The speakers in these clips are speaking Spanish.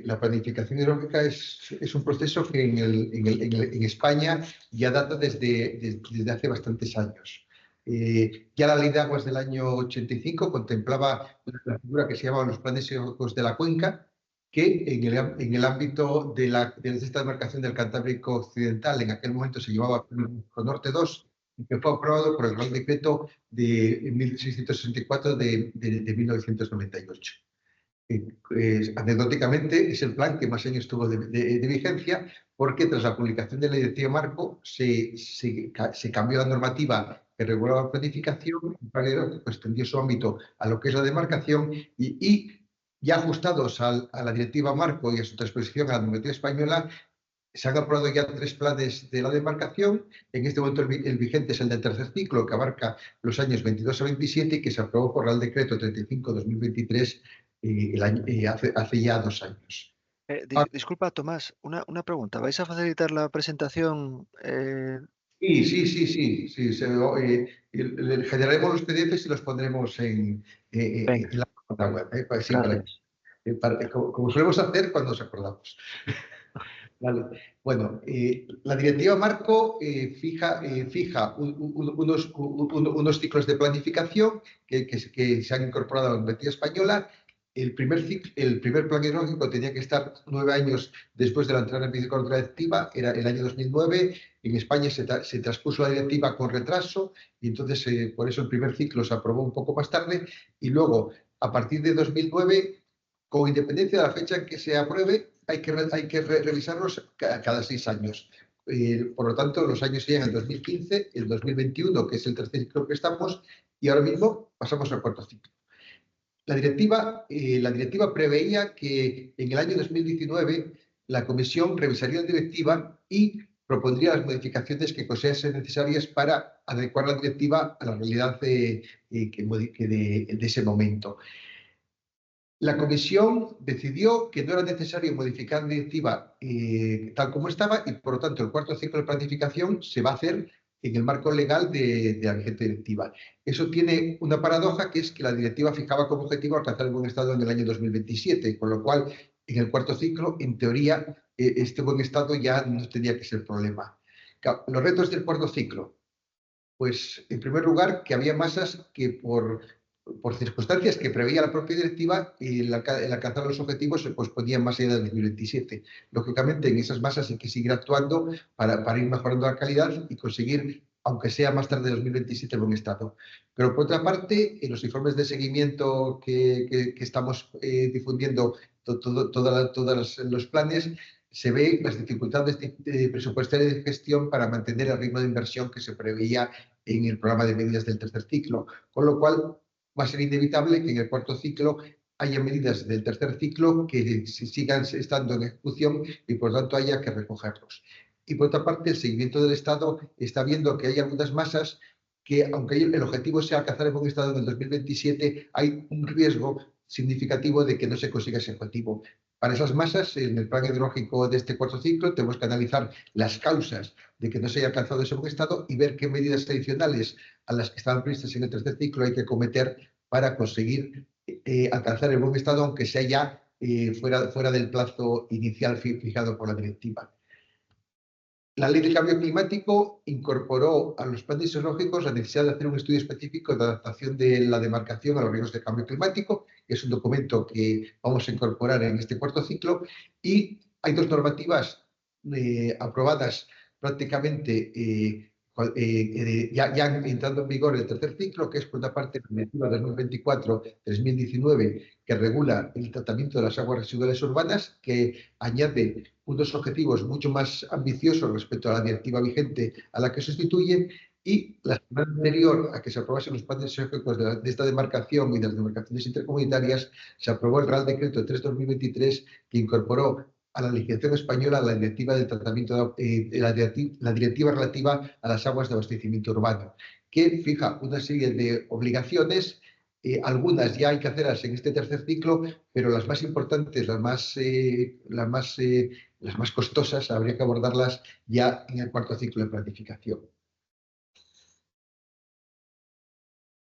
la planificación hidrológica es un proceso que en España ya data desde hace bastantes años. Ya la Ley de Aguas del año 85 contemplaba la figura que se llamaban los planes hidrológicos de la cuenca, que en el ámbito de esta demarcación del Cantábrico Occidental, en aquel momento se llamaba Norte 2, y que fue aprobado por el Real Decreto de 1664 de 1998. Anecdóticamente, es el plan que más años tuvo de vigencia, porque tras la publicación de la Directiva Marco se cambió la normativa que regulaba la planificación, el plan hidrológico extendió su ámbito a lo que es la demarcación y ya ajustados a la Directiva Marco y a su transposición a la normativa española, se han aprobado ya 3 planes de la demarcación. En este momento el vigente es el del tercer ciclo, que abarca los años 22 a 27 y que se aprobó por Real Decreto 35-2023 hace ya 2 años. Disculpa, Tomás, una pregunta. ¿Vais a facilitar la presentación? Sí. Generaremos los PDFs y los pondremos Venga, en la página web. Sí, gracias. como solemos hacer cuando nos acordamos. Vale. Bueno, la directiva Marco fija unos ciclos de planificación que se han incorporado a la normativa española. El primer plan hidrológico tenía que estar 9 años después de la entrada en vigor de la directiva, era el año 2009. En España se transpuso la directiva con retraso y entonces por eso el primer ciclo se aprobó un poco más tarde y luego, a partir de 2009, con independencia de la fecha en que se apruebe, hay que revisarlos cada 6 años. Por lo tanto, los años serían el 2015, el 2021, que es el tercer ciclo que estamos, y ahora mismo pasamos al cuarto ciclo. La directiva preveía que en el año 2019 la Comisión revisaría la directiva y propondría las modificaciones que considerase necesarias para adecuar la directiva a la realidad de ese momento. La Comisión decidió que no era necesario modificar la directiva tal como estaba y, por lo tanto, el cuarto ciclo de planificación se va a hacer en el marco legal de la vigente directiva. Eso tiene una paradoja, que es que la directiva fijaba como objetivo alcanzar el buen estado en el año 2027, con lo cual, en el cuarto ciclo, en teoría, este buen estado ya no tendría que ser problema. Los retos del cuarto ciclo. Pues, en primer lugar, que había masas que por circunstancias que preveía la propia directiva, el alcanzar los objetivos se posponían más allá del 2027. Lógicamente, en esas masas hay que seguir actuando para ir mejorando la calidad y conseguir, aunque sea más tarde de 2027, el buen estado. Pero, por otra parte, en los informes de seguimiento que estamos difundiendo todos los planes, se ven las dificultades presupuestarias de gestión para mantener el ritmo de inversión que se preveía en el programa de medidas del tercer ciclo, con lo cual va a ser inevitable que en el cuarto ciclo haya medidas del tercer ciclo que sigan estando en ejecución y por lo tanto haya que recogerlos. Y por otra parte, el seguimiento del Estado está viendo que hay algunas masas que, aunque el objetivo sea alcanzar el buen estado en el 2027, hay un riesgo significativo de que no se consiga ese objetivo. Para esas masas, en el plan hidrológico de este cuarto ciclo, tenemos que analizar las causas de que no se haya alcanzado ese buen estado y ver qué medidas adicionales a las que estaban previstas en el tercer ciclo hay que cometer para conseguir alcanzar el buen estado, aunque sea ya fuera del plazo inicial fijado por la directiva. La Ley de Cambio Climático incorporó a los planes hidrológicos la necesidad de hacer un estudio específico de adaptación de la demarcación a los riesgos de cambio climático, que es un documento que vamos a incorporar en este cuarto ciclo, y hay 2 normativas aprobadas prácticamente ya entrando en vigor el tercer ciclo, que es, por una parte, la Directiva 2024-3019, que regula el tratamiento de las aguas residuales urbanas, que añade unos objetivos mucho más ambiciosos respecto a la directiva vigente a la que sustituyen, y la semana anterior a que se aprobasen los planes ejecutivos de esta demarcación y de las demarcaciones intercomunitarias, se aprobó el Real Decreto 3/2023, que incorporó a la legislación española la directiva del tratamiento, la directiva relativa a las aguas de abastecimiento urbano, que fija una serie de obligaciones. Algunas ya hay que hacerlas en este tercer ciclo, pero las más importantes, las más costosas, habría que abordarlas ya en el cuarto ciclo de planificación.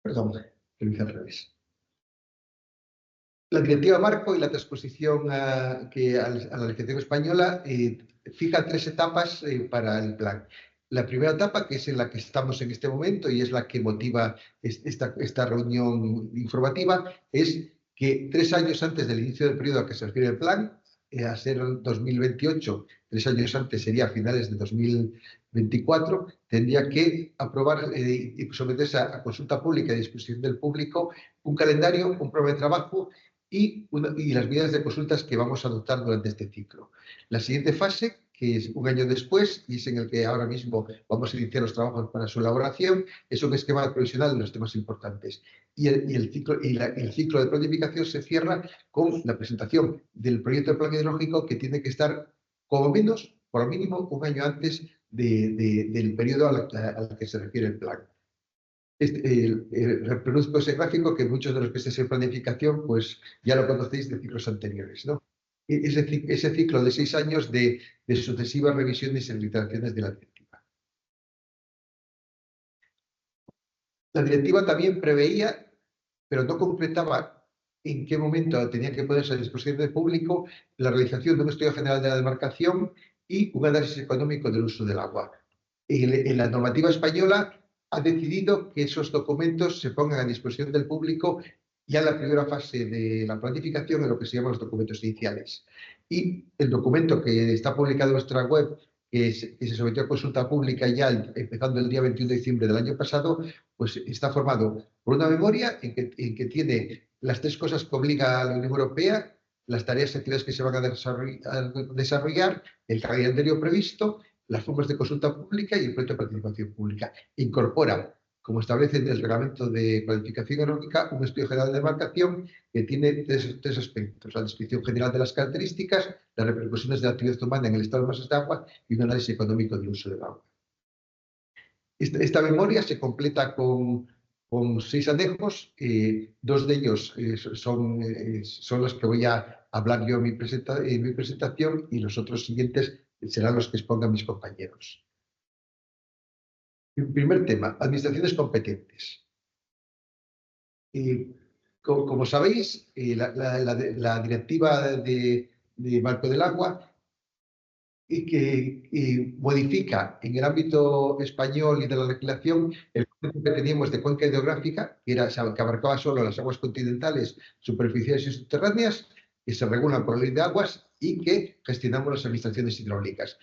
Perdón, lo hice al revés. La directiva marco y la transposición a la legislación española fija 3 etapas para el plan. La primera etapa, que es en la que estamos en este momento y es la que motiva esta reunión informativa, es que 3 años antes del inicio del periodo a que se refiere el plan, a ser 2028, 3 años antes sería a finales de 2024, tendría que aprobar y someterse a consulta pública y discusión del público un calendario, un programa de trabajo y las medidas de consultas que vamos a adoptar durante este ciclo. La siguiente fase, que es un año después, y es en el que ahora mismo vamos a iniciar los trabajos para su elaboración, es un esquema provisional de los temas importantes. El ciclo de planificación se cierra con la presentación del proyecto de plan hidrológico, que tiene que estar, como menos, por lo mínimo, un año antes del periodo al que se refiere el plan. Reproduzco ese gráfico que muchos de los que estéis en planificación pues ya lo conocéis de ciclos anteriores, ¿no? Ese ciclo de 6 años de sucesivas revisiones y reiteraciones de la directiva. La directiva también preveía, pero no concretaba en qué momento tenía que ponerse a disposición del público, la realización de un estudio general de la demarcación y un análisis económico del uso del agua. En la normativa española ha decidido que esos documentos se pongan a disposición del público ya en la primera fase de la planificación, en lo que se llaman los documentos iniciales. Y el documento que está publicado en nuestra web, que se sometió a consulta pública ya empezando el día 21 de diciembre del año pasado, pues está formado por una memoria en que tiene las 3 cosas que obliga a la Unión Europea, las tareas y actividades que se van a desarrollar, el calendario previsto, las formas de consulta pública y el proyecto de participación pública. Incorpora, como establece en el reglamento de planificación económica, un estudio general de demarcación que tiene tres aspectos: la descripción general de las características, las repercusiones de la actividad humana en el estado de masas de agua y un análisis económico del uso del agua. Esta memoria se completa con 6 anejos, 2 de ellos son los que voy a hablar yo en mi presentación, y los otros siguientes serán los que expongan mis compañeros. Primer tema, administraciones competentes. Como sabéis, la directiva de marco del agua que modifica en el ámbito español y de la legislación el concepto que teníamos de cuenca hidrográfica, que abarcaba solo las aguas continentales, superficiales y subterráneas, que se regulan por la ley de aguas y que gestionamos las administraciones hidráulicas.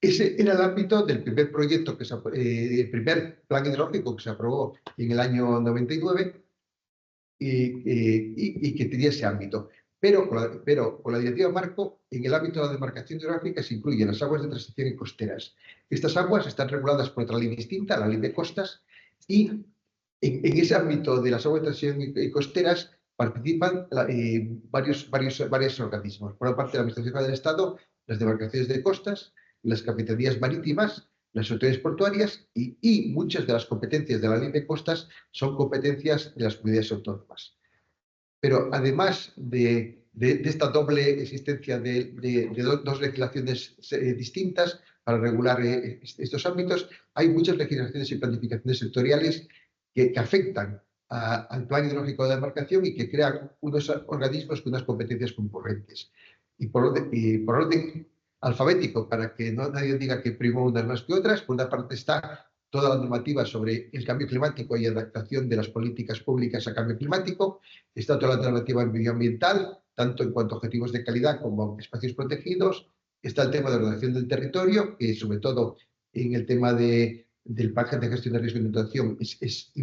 Ese era el ámbito del primer proyecto, el primer plan hidrológico que se aprobó en el año 99 y que tenía ese ámbito. Pero con la directiva marco, en el ámbito de la demarcación geográfica se incluyen las aguas de transición y costeras. Estas aguas están reguladas por otra ley distinta, la ley de costas, y en ese ámbito de las aguas de transición y costeras participan varios organismos. Por una parte, la Administración General del Estado, las demarcaciones de costas, las capitanías marítimas, las autoridades portuarias y muchas de las competencias de la ley de costas son competencias de las comunidades autónomas. Pero además de esta doble existencia de dos legislaciones distintas para regular estos ámbitos, hay muchas legislaciones y planificaciones sectoriales que afectan al plan hidrológico de demarcación y que crean unos organismos con unas competencias concurrentes. Y por orden alfabético, para que nadie diga que primo unas más que otras, por una parte está toda la normativa sobre el cambio climático y adaptación de las políticas públicas a cambio climático. Está toda la normativa medioambiental, tanto en cuanto a objetivos de calidad como a espacios protegidos. Está el tema de ordenación del territorio, que sobre todo en el tema del plan de gestión de riesgo de inundación es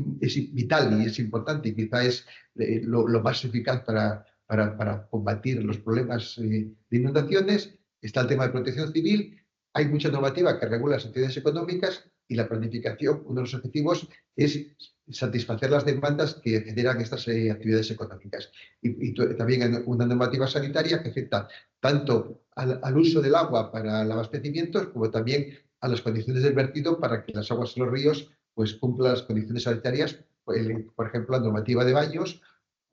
vital y es importante, y quizá es lo más eficaz para combatir los problemas de inundaciones. Está el tema de protección civil. Hay mucha normativa que regula las actividades económicas y la planificación. Uno de los objetivos es satisfacer las demandas que generan estas actividades económicas. Y también hay una normativa sanitaria que afecta tanto al uso del agua para el abastecimiento como también a las condiciones del vertido para que las aguas de los ríos pues cumplan las condiciones sanitarias, por ejemplo, la normativa de baños,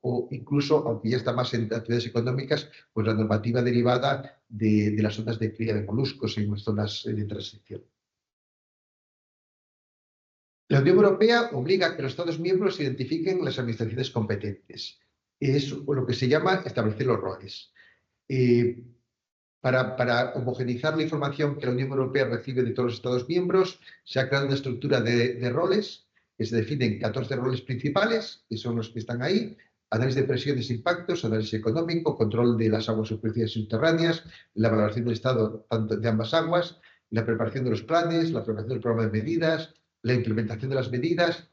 o incluso, aunque ya está más en actividades económicas, pues la normativa derivada de las zonas de cría de moluscos en zonas de transición. La Unión Europea obliga a que los Estados miembros identifiquen las administraciones competentes. es lo que se llama establecer los roles. Para homogeneizar la información que la Unión Europea recibe de todos los Estados miembros, se ha creado una estructura de roles que se definen 14 roles principales, que son los que están ahí: análisis de presiones e impactos, análisis económico, control de las aguas superficiales y subterráneas, la valoración del estado tanto de ambas aguas, la preparación de los planes, la preparación del programa de medidas, la implementación de las medidas,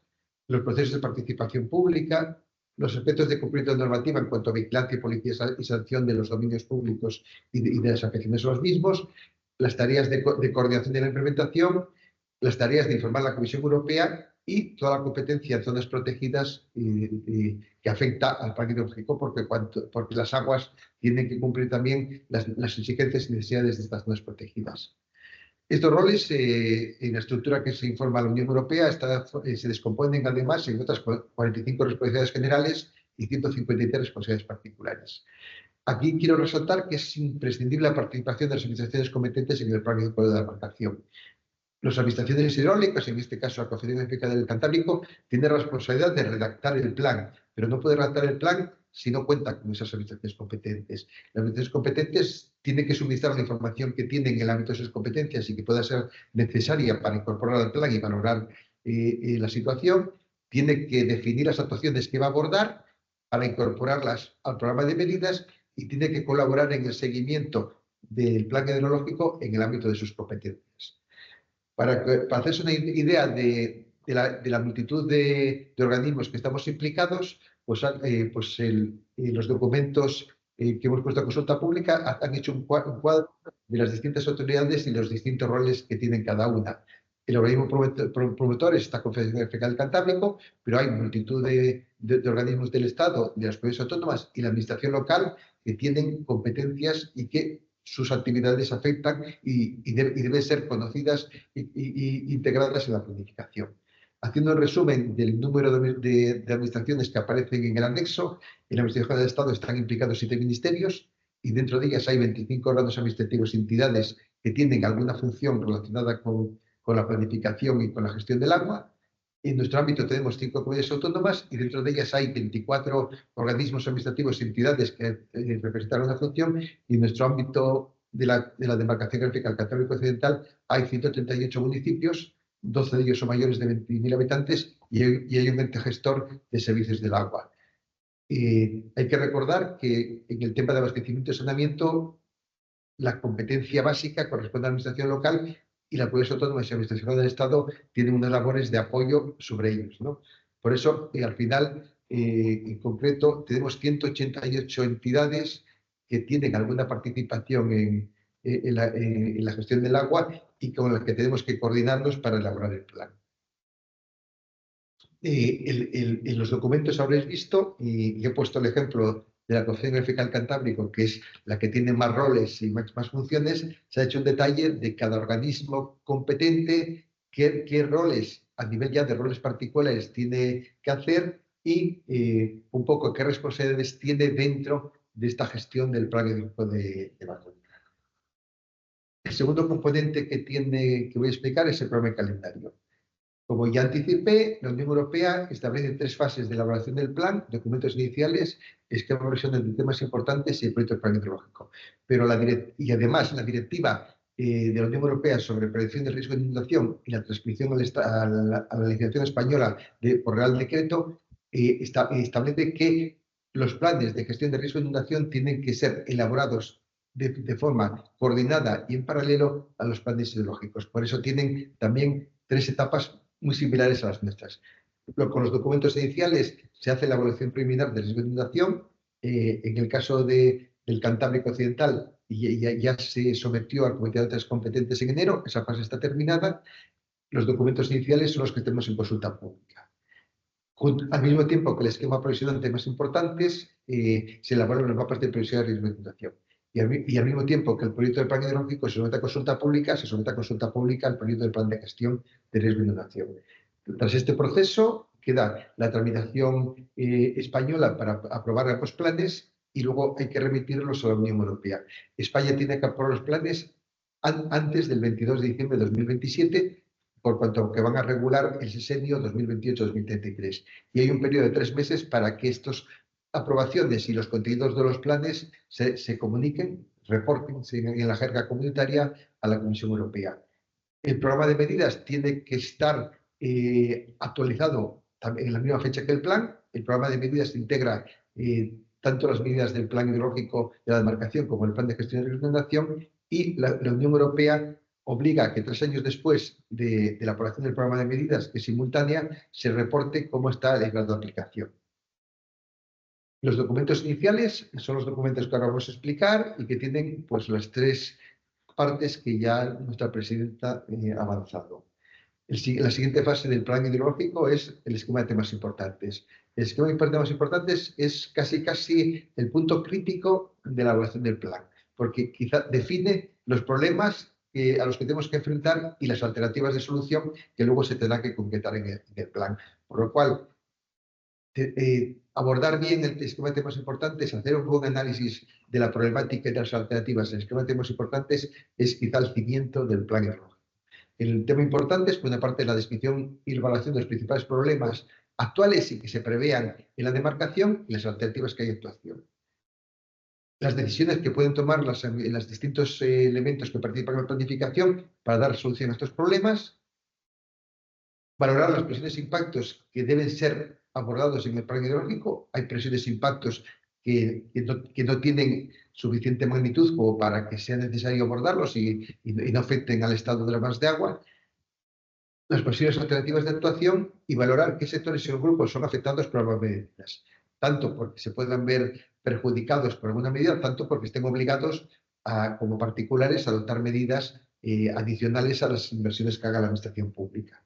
los procesos de participación pública, los aspectos de cumplimiento de normativa en cuanto a vigilancia, policía y sanción de los dominios públicos y de las afecciones a los mismos, las tareas de coordinación de la implementación, las tareas de informar a la Comisión Europea y toda la competencia en zonas protegidas que afecta al parque hidrológico, porque las aguas tienen que cumplir también las exigencias y necesidades de estas zonas protegidas. Estos roles, en la estructura que se informa a la Unión Europea, se descomponen además en otras 45 responsabilidades generales y 153 responsabilidades particulares. Aquí quiero resaltar que es imprescindible la participación de las administraciones competentes en el plan de la demarcación. Las administraciones hidráulicas, en este caso la Confederación Hidrográfica del Cantábrico, tiene la responsabilidad de redactar el plan, pero no puede redactar el plan si no cuenta con esas administraciones competentes. Las administraciones competentes tienen que suministrar la información que tienen en el ámbito de sus competencias y que pueda ser necesaria para incorporar al plan y valorar la situación. Tiene que definir las actuaciones que va a abordar para incorporarlas al programa de medidas y tiene que colaborar en el seguimiento del plan hidrológico en el ámbito de sus competencias. Para hacerse una idea de la multitud de organismos que estamos implicados, los documentos que hemos puesto a consulta pública han hecho un cuadro de las distintas autoridades y los distintos roles que tienen cada una. El organismo promotor es esta Confederación Hidrográfica del Cantábrico, pero hay multitud de organismos del Estado, de las comunidades autónomas y la administración local que tienen competencias y que sus actividades afectan y deben ser conocidas e integradas en la planificación. Haciendo un resumen del número de administraciones que aparecen en el anexo, en la Administración del Estado están implicados 7 ministerios y dentro de ellas hay 25 órganos administrativos y entidades que tienen alguna función relacionada con la planificación y con la gestión del agua. En nuestro ámbito tenemos 5 comunidades autónomas y dentro de ellas hay 24 organismos administrativos y entidades que representan una función, y en nuestro ámbito de la demarcación hidrográfica del Cantábrico Occidental hay 138 municipios, 12 de ellos son mayores de 20.000 habitantes y hay un ente gestor de servicios del agua. Hay que recordar que en el tema de abastecimiento y saneamiento la competencia básica corresponde a la administración local y las comunidades autónomas y la administración del Estado tienen unas labores de apoyo sobre ellos, ¿no? Por eso, al final, en concreto, tenemos 188 entidades que tienen alguna participación en la gestión del agua y con las que tenemos que coordinarnos para elaborar el plan. En los documentos habréis visto, y he puesto el ejemplo de la Confederación Hidrográfica del Cantábrico, que es la que tiene más roles y más funciones, se ha hecho un detalle de cada organismo competente, qué roles, a nivel ya de roles particulares, tiene que hacer y un poco qué responsabilidades tiene dentro de esta gestión del plan hidrológico de Barcelona. El segundo componente que voy a explicar es el programa de calendario. Como ya anticipé, la Unión Europea establece 3 fases de elaboración del plan: documentos iniciales, esquema de versión de temas importantes y el proyecto del plan hidrológico. Y además, la directiva de la Unión Europea sobre prevención del riesgo de inundación y la transcripción a la legislación española por Real Decreto establece que los planes de gestión de riesgo de inundación tienen que ser elaborados de forma coordinada y en paralelo a los planes hidrológicos. Por eso tienen también 3 etapas muy similares a las nuestras. Con los documentos iniciales se hace la evaluación preliminar del riesgo de inundación. En el caso del Cantábrico Occidental ya se sometió al Comité de Autoridades Competentes en enero, esa fase está terminada. Los documentos iniciales son los que tenemos en consulta pública. Al mismo tiempo que el esquema provisional de temas importantes, se elaboran los mapas de previsión de riesgo de inundación. Y al mismo tiempo que el proyecto del plan hidrológico se somete a consulta pública, se somete a consulta pública el proyecto del plan de gestión de riesgo de inundación. Tras este proceso queda la tramitación española para aprobar ambos planes y luego hay que remitirlos a la Unión Europea. España tiene que aprobar los planes antes del 22 de diciembre de 2027, por cuanto que van a regular el sexenio 2028-2033. Y hay un periodo de 3 meses para que estos aprobaciones y los contenidos de los planes se comuniquen, reporten en la jerga comunitaria a la Comisión Europea. El programa de medidas tiene que estar actualizado también en la misma fecha que el plan. El programa de medidas integra tanto las medidas del plan hidrológico de la demarcación como el plan de gestión de riesgos de inundación, y la Unión Europea obliga a que 3 años después de la aprobación del programa de medidas, que es simultánea, se reporte cómo está el grado de aplicación. Los documentos iniciales son los documentos que ahora vamos a explicar y que tienen pues, las 3 partes que ya nuestra presidenta ha avanzado. La siguiente fase del plan hidrológico es el esquema de temas importantes. El esquema de temas importantes es casi el punto crítico de la evaluación del plan, porque quizá define los problemas a los que tenemos que enfrentar y las alternativas de solución que luego se tendrá que concretar en el plan. Por lo cual, abordar bien el esquema de temas importantes, hacer un buen análisis de la problemática y de las alternativas en el esquema de temas importantes es quizá el cimiento del plan hidrológico. El tema importante es, por una parte, la descripción y evaluación de los principales problemas actuales y que se prevean en la demarcación y las alternativas que hay de actuación. Las decisiones que pueden tomar los distintos elementos que participan en la planificación para dar solución a estos problemas. Valorar las presiones e impactos que deben ser abordados en el plan hidrológico. Hay presiones e impactos que no tienen suficiente magnitud como para que sea necesario abordarlos y no afecten al estado de las masas de agua. Las posibles alternativas de actuación y valorar qué sectores y grupos son afectados por las medidas, tanto porque se puedan ver perjudicados por alguna medida, tanto porque estén obligados como particulares a adoptar medidas adicionales a las inversiones que haga la administración pública.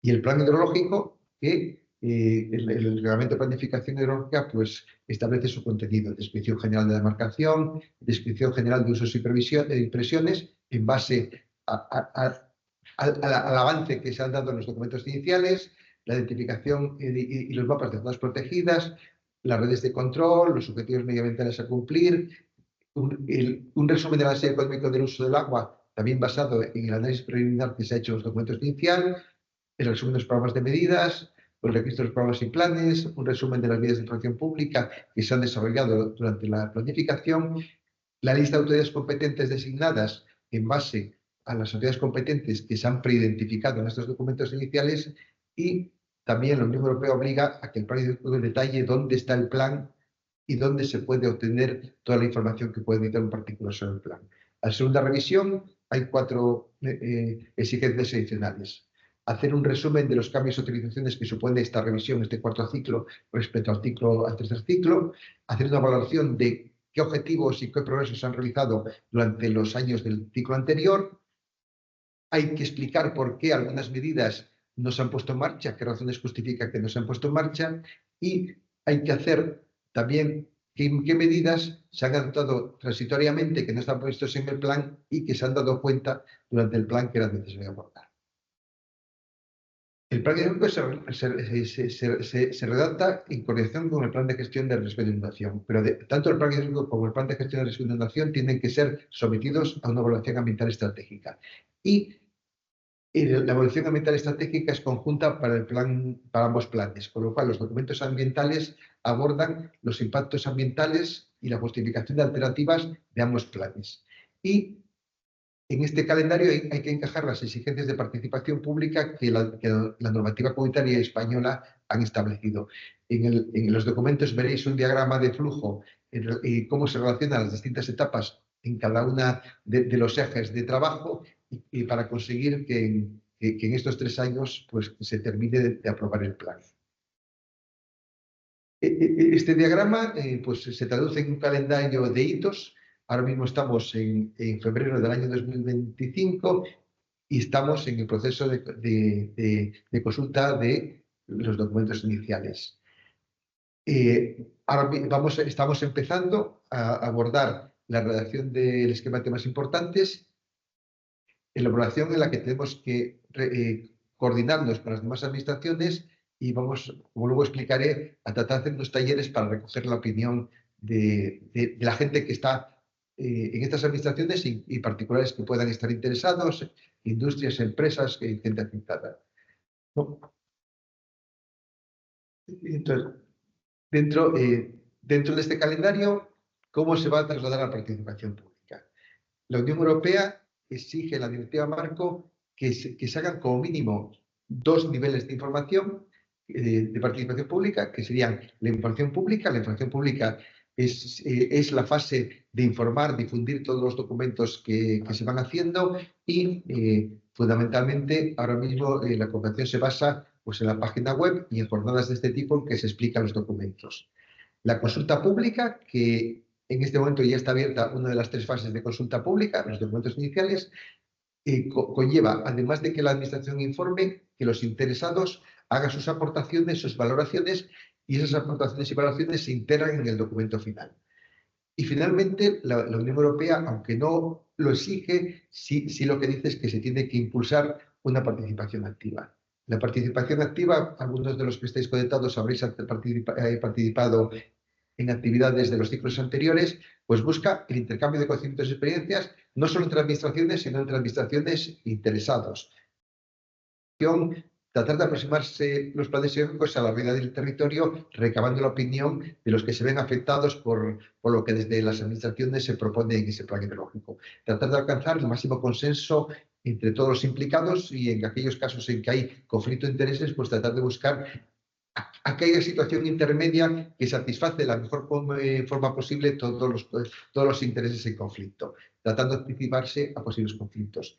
Y el plan hidrológico, que el reglamento de planificación hidrológica pues, establece su contenido: descripción general de la demarcación, descripción general de usos y presiones en base al avance que se han dado en los documentos iniciales, la identificación y los mapas de zonas protegidas, las redes de control, los objetivos medioambientales a cumplir, un resumen del análisis económico del uso del agua, también basado en el análisis preliminar que se ha hecho en los documentos iniciales, el resumen de los programas de medidas, los registros de los programas y planes, un resumen de las medidas de información pública que se han desarrollado durante la planificación, la lista de autoridades competentes designadas en base a las autoridades competentes que se han preidentificado en estos documentos iniciales, y también la Unión Europea obliga a que el plan hidrológico detalle dónde está el plan y dónde se puede obtener toda la información que puede necesitar un particular sobre el plan. A la segunda revisión hay 4 exigencias adicionales. Hacer un resumen de los cambios y utilizaciones que supone esta revisión, este 4.º ciclo, respecto al 3.er ciclo. Hacer una valoración de qué objetivos y qué progresos se han realizado durante los años del ciclo anterior. Hay que explicar por qué algunas medidas no se han puesto en marcha, qué razones justifican que no se han puesto en marcha, y hay que hacer también qué medidas se han adoptado transitoriamente que no están puestos en el plan y que se han dado cuenta durante el plan que era necesario abordar. El plan hidrológico se redacta en coordinación con el plan de gestión de riesgo de inundación, pero tanto el plan hidrológico como el plan de gestión de riesgo de inundación tienen que ser sometidos a una evaluación ambiental estratégica. Y la evaluación ambiental estratégica es conjunta para ambos planes, con lo cual los documentos ambientales abordan los impactos ambientales y la justificación de alternativas de ambos planes. Y en este calendario hay que encajar las exigencias de participación pública que la normativa comunitaria española han establecido. En los documentos veréis un diagrama de flujo y cómo se relacionan las distintas etapas en cada una de los ejes de trabajo, y para conseguir que en estos 3 años pues, se termine de aprobar el plan. Este diagrama pues, se traduce en un calendario de hitos. Ahora mismo estamos en febrero del año 2025 y estamos en el proceso de consulta de los documentos iniciales. Ahora estamos empezando a abordar la redacción del esquema de temas importantes, elaboración en la que tenemos que coordinarnos con las demás administraciones y vamos, como luego explicaré, a tratar de hacer unos talleres para recoger la opinión de la gente que está en estas administraciones y particulares que puedan estar interesados, industrias, empresas, gente afectada. ¿No? Entonces, dentro Dentro de este calendario, ¿cómo se va a trasladar la participación pública? La Unión Europea exige en la directiva marco que se hagan como mínimo 2 niveles de información de participación pública, que serían la información pública. La información pública es la fase de informar, difundir todos los documentos que se van haciendo y fundamentalmente ahora mismo la cooperación se basa pues, en la página web y en jornadas de este tipo en que se explican los documentos. La consulta pública, que en este momento ya está abierta una de las 3 fases de consulta pública, los documentos iniciales, conlleva, además de que la Administración informe, que los interesados hagan sus aportaciones, sus valoraciones, y esas aportaciones y valoraciones se integran en el documento final. Y finalmente, la Unión Europea, aunque no lo exige, sí lo que dice es que se tiene que impulsar una participación activa. La participación activa, algunos de los que estáis conectados habréis participado en actividades de los ciclos anteriores, pues busca el intercambio de conocimientos y experiencias, no solo entre administraciones, sino entre administraciones interesados. Tratar de aproximarse los planes ecológicos a la realidad del territorio, recabando la opinión de los que se ven afectados por lo que desde las administraciones se propone en ese plan ecológico. Tratar de alcanzar el máximo consenso entre todos los implicados y en aquellos casos en que hay conflicto de intereses, pues tratar de buscar aquella situación intermedia que satisface de la mejor forma posible todos los intereses en conflicto, tratando de anticiparse a posibles conflictos.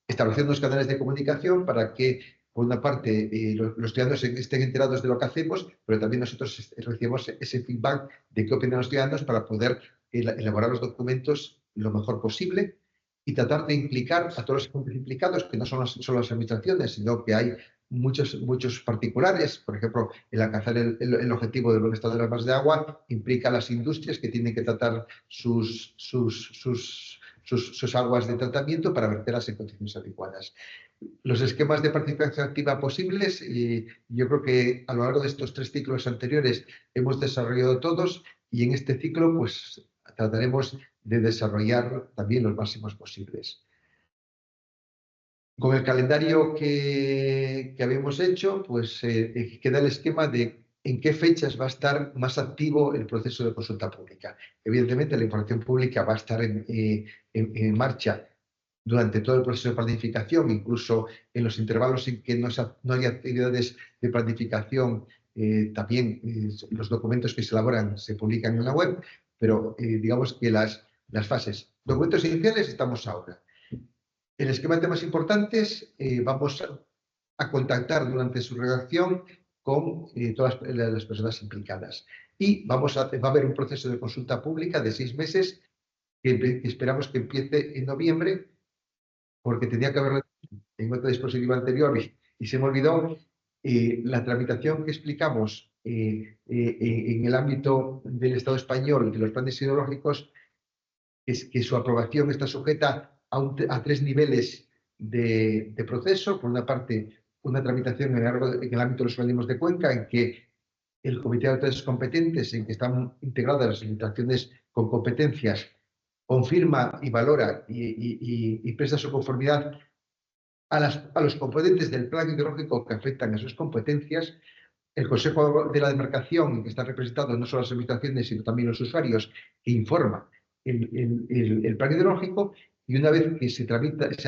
Estableciendo los canales de comunicación para que, por una parte, los ciudadanos estén enterados de lo que hacemos, pero también nosotros recibimos ese feedback de qué opinan los ciudadanos para poder elaborar los documentos lo mejor posible y tratar de implicar a todos los agentes implicados, que no son solo las administraciones, sino que hay muchos particulares. Por ejemplo, el alcanzar el objetivo del buen estado de las masas de agua implica a las industrias que tienen que tratar sus aguas de tratamiento para verterlas en condiciones adecuadas. Los esquemas de participación activa posibles, yo creo que a lo largo de estos 3 ciclos anteriores hemos desarrollado todos y en este ciclo pues trataremos de desarrollar también los máximos posibles. Con el calendario que habíamos hecho, pues queda el esquema de en qué fechas va a estar más activo el proceso de consulta pública. Evidentemente, la información pública va a estar en marcha durante todo el proceso de planificación, incluso en los intervalos en que no haya actividades de planificación, también los documentos que se elaboran se publican en la web, pero digamos que las fases. Documentos iniciales estamos ahora. El esquema de temas importantes, vamos a contactar durante su redacción con todas las personas implicadas. Y va a haber un proceso de consulta pública de 6 meses que esperamos que empiece en noviembre, porque tenía que haberlo en otra dispositiva anterior y se me olvidó. La tramitación que explicamos en el ámbito del Estado español de los planes hidrológicos es que su aprobación está sujeta a 3 niveles de proceso. Por una parte, una tramitación en el ámbito de los organismos de cuenca, en que el Comité de Autoridades Competentes, en que están integradas las administraciones con competencias, confirma y valora y presta su conformidad a los componentes del plan hidrológico que afectan a sus competencias. El Consejo de la Demarcación, en que están representados no solo las administraciones, sino también los usuarios, que informa el plan hidrológico, y una vez que se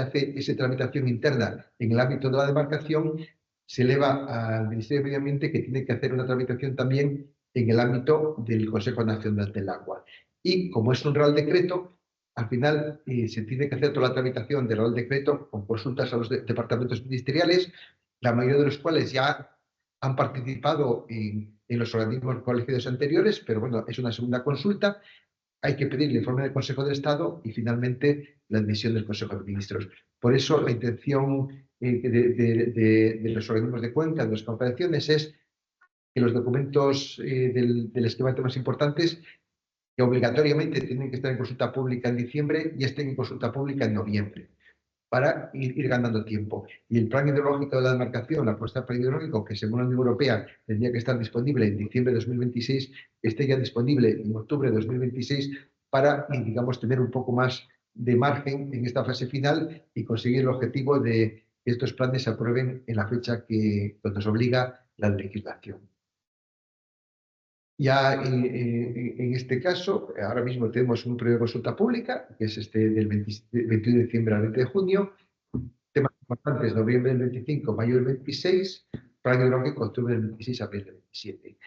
hace esa tramitación interna en el ámbito de la demarcación, se eleva al Ministerio de Medio Ambiente, que tiene que hacer una tramitación también en el ámbito del Consejo Nacional del Agua. Y como es un Real Decreto, al final se tiene que hacer toda la tramitación del Real Decreto con consultas a los departamentos ministeriales, la mayoría de los cuales ya han participado en los organismos colegiados anteriores, pero bueno, es una segunda consulta. Hay que pedir el informe del Consejo de Estado y finalmente la admisión del Consejo de Ministros. Por eso la intención de los organismos de cuenca, de las confederaciones, es que los documentos del esquema de temas importantes, que obligatoriamente tienen que estar en consulta pública en diciembre, y estén en consulta pública en noviembre, para ir ganando tiempo. Y el plan hidrológico de la demarcación, la propuesta del plan hidrológico, que según la Unión Europea tendría que estar disponible en diciembre de 2026, esté ya disponible en octubre de 2026 para, digamos, tener un poco más de margen en esta fase final y conseguir el objetivo de que estos planes se aprueben en la fecha que nos obliga la legislación. Ya en este caso, ahora mismo tenemos un periodo de consulta pública, que es este del 21 de diciembre al 20 de junio, temas importantes, noviembre del 25, mayo del 26, plan hidrológico, octubre del 26, abril del 27.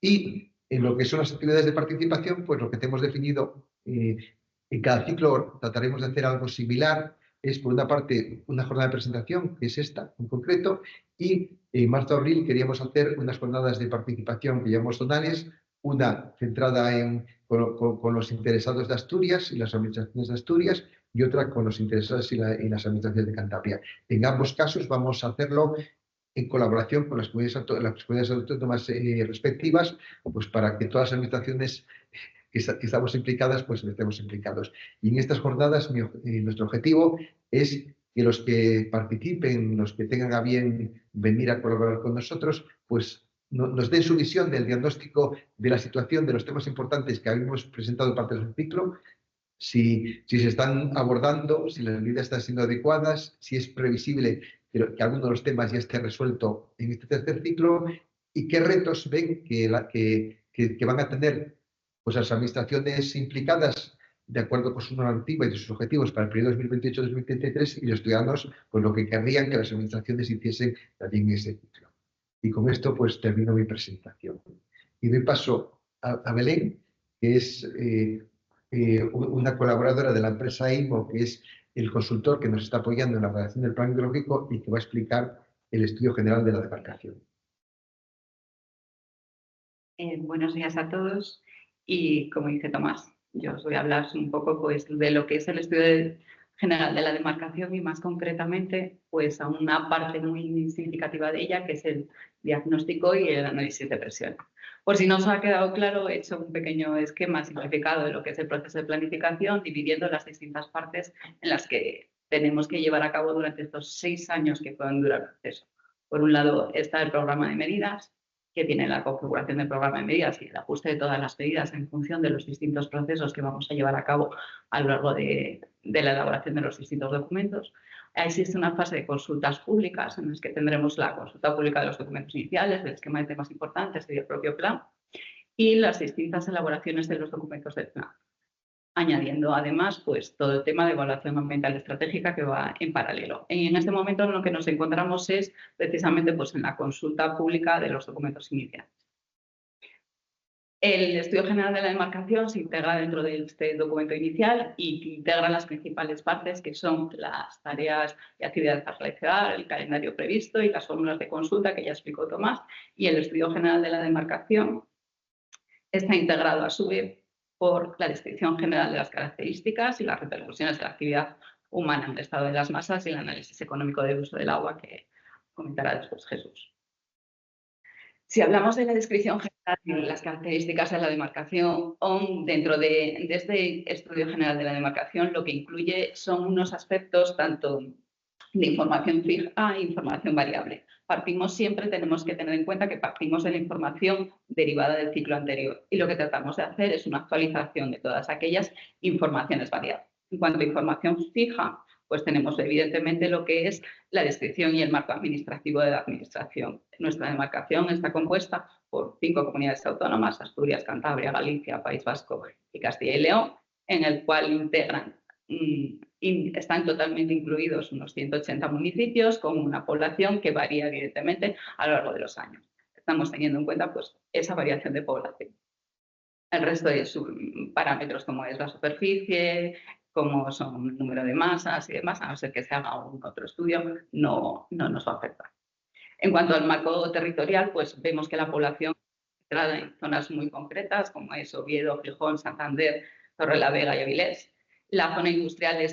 Y en lo que son las actividades de participación, pues lo que tenemos definido, en cada ciclo trataremos de hacer algo similar. Es, por una parte, una jornada de presentación, que es esta en concreto, y en marzo-abril queríamos hacer unas jornadas de participación que llamamos zonales, una centrada con los interesados de Asturias y las administraciones de Asturias, y otra con los interesados y las administraciones de Cantabria. En ambos casos vamos a hacerlo en colaboración con las comunidades autónomas respectivas, pues para que todas las administraciones que estamos implicadas, pues estemos implicados. Y en estas jornadas nuestro objetivo es que los que participen, los que tengan a bien venir a colaborar con nosotros, pues nos den su visión del diagnóstico de la situación, de los temas importantes que habíamos presentado parte del ciclo, si se están abordando, si las medidas están siendo adecuadas, si es previsible que alguno de los temas ya esté resuelto en este tercer ciclo, y qué retos ven que van a tener pues, las administraciones implicadas de acuerdo con su normativa y sus objetivos para el periodo 2028-2033, y los ciudadanos pues lo que querrían que las administraciones hiciesen también en ese ciclo. Y con esto pues termino mi presentación. Y doy paso a Belén, que es una colaboradora de la empresa IMO, que es el consultor que nos está apoyando en la redacción del plan hidrológico y que va a explicar el estudio general de la demarcación. Buenos días a todos, y como dice Tomás, yo os voy a hablar un poco pues, de lo que es el estudio general de la demarcación, y más concretamente pues, a una parte muy significativa de ella, que es el diagnóstico y el análisis de presión. Por si no os ha quedado claro, he hecho un pequeño esquema simplificado de lo que es el proceso de planificación, dividiendo las distintas partes en las que tenemos que llevar a cabo durante estos 6 años que pueden durar el proceso. Por un lado está el programa de medidas, que tiene la configuración del programa de medidas y el ajuste de todas las medidas en función de los distintos procesos que vamos a llevar a cabo a lo largo de la elaboración de los distintos documentos. Existe una fase de consultas públicas en las que tendremos la consulta pública de los documentos iniciales, del esquema de temas importantes y del propio plan, y las distintas elaboraciones de los documentos del plan, añadiendo además pues, todo el tema de evaluación ambiental estratégica que va en paralelo. Y en este momento en lo que nos encontramos es precisamente pues, en la consulta pública de los documentos iniciales. El estudio general de la demarcación se integra dentro de este documento inicial y integra las principales partes, que son las tareas y actividades a realizar, el calendario previsto y las fórmulas de consulta que ya explicó Tomás. Y el estudio general de la demarcación está integrado a su vez por la descripción general de las características y las repercusiones de la actividad humana en el estado de las masas y el análisis económico del uso del agua, que comentará después Jesús. Si hablamos de la descripción general de las características de la demarcación, dentro de este estudio general de la demarcación, lo que incluye son unos aspectos tanto de información fija e información variable. Tenemos que tener en cuenta que partimos de la información derivada del ciclo anterior, y lo que tratamos de hacer es una actualización de todas aquellas informaciones variables. En cuanto a información fija, pues tenemos evidentemente lo que es la descripción y el marco administrativo de la administración. Nuestra demarcación está compuesta por 5 comunidades autónomas: Asturias, Cantabria, Galicia, País Vasco y Castilla y León, en el cual están totalmente incluidos unos 180 municipios con una población que varía evidentemente a lo largo de los años. Estamos teniendo en cuenta pues, esa variación de población. El resto de parámetros, como es la superficie, como son el número de masas y demás, a no ser que se haga un otro estudio, no nos va a afectar. En cuanto al marco territorial, pues vemos que la población está centrada en zonas muy concretas, como es Oviedo, Gijón, Santander, Torrelavega y Avilés. La zona industrial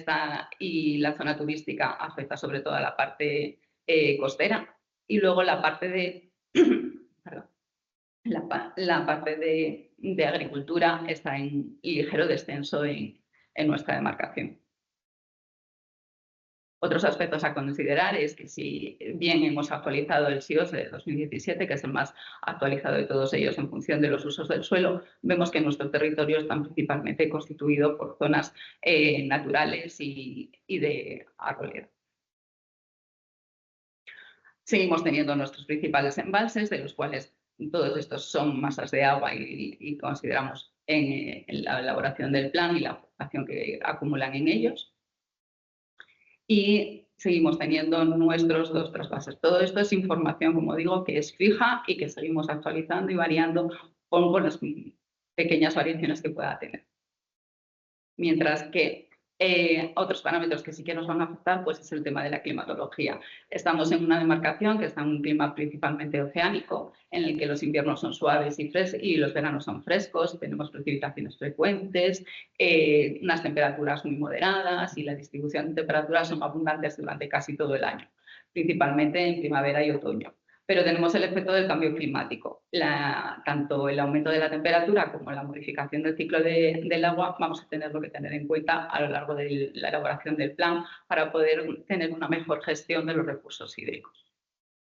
y la zona turística afecta sobre todo a la parte costera, y luego la parte de la parte de agricultura está en ligero descenso en nuestra demarcación. Otros aspectos a considerar es que si bien hemos actualizado el SIOS de 2017, que es el más actualizado de todos ellos en función de los usos del suelo, vemos que nuestro territorio está principalmente constituido por zonas naturales y de arboleda. Seguimos teniendo nuestros principales embalses, de los cuales todos estos son masas de agua y consideramos en la elaboración del plan y la afectación que acumulan en ellos. Y seguimos teniendo nuestros 2 trasvases. Todo esto es información, como digo, que es fija y que seguimos actualizando y variando con las pequeñas variaciones que pueda tener. Mientras que otros parámetros que sí que nos van a afectar pues es el tema de la climatología. Estamos en una demarcación que está en un clima principalmente oceánico, en el que los inviernos son suaves y los veranos son frescos, tenemos precipitaciones frecuentes, unas temperaturas muy moderadas y la distribución de temperaturas son abundantes durante casi todo el año, principalmente en primavera y otoño. Pero tenemos el efecto del cambio climático. Tanto el aumento de la temperatura como la modificación del ciclo del agua vamos a tenerlo que tener en cuenta a lo largo de la elaboración del plan para poder tener una mejor gestión de los recursos hídricos.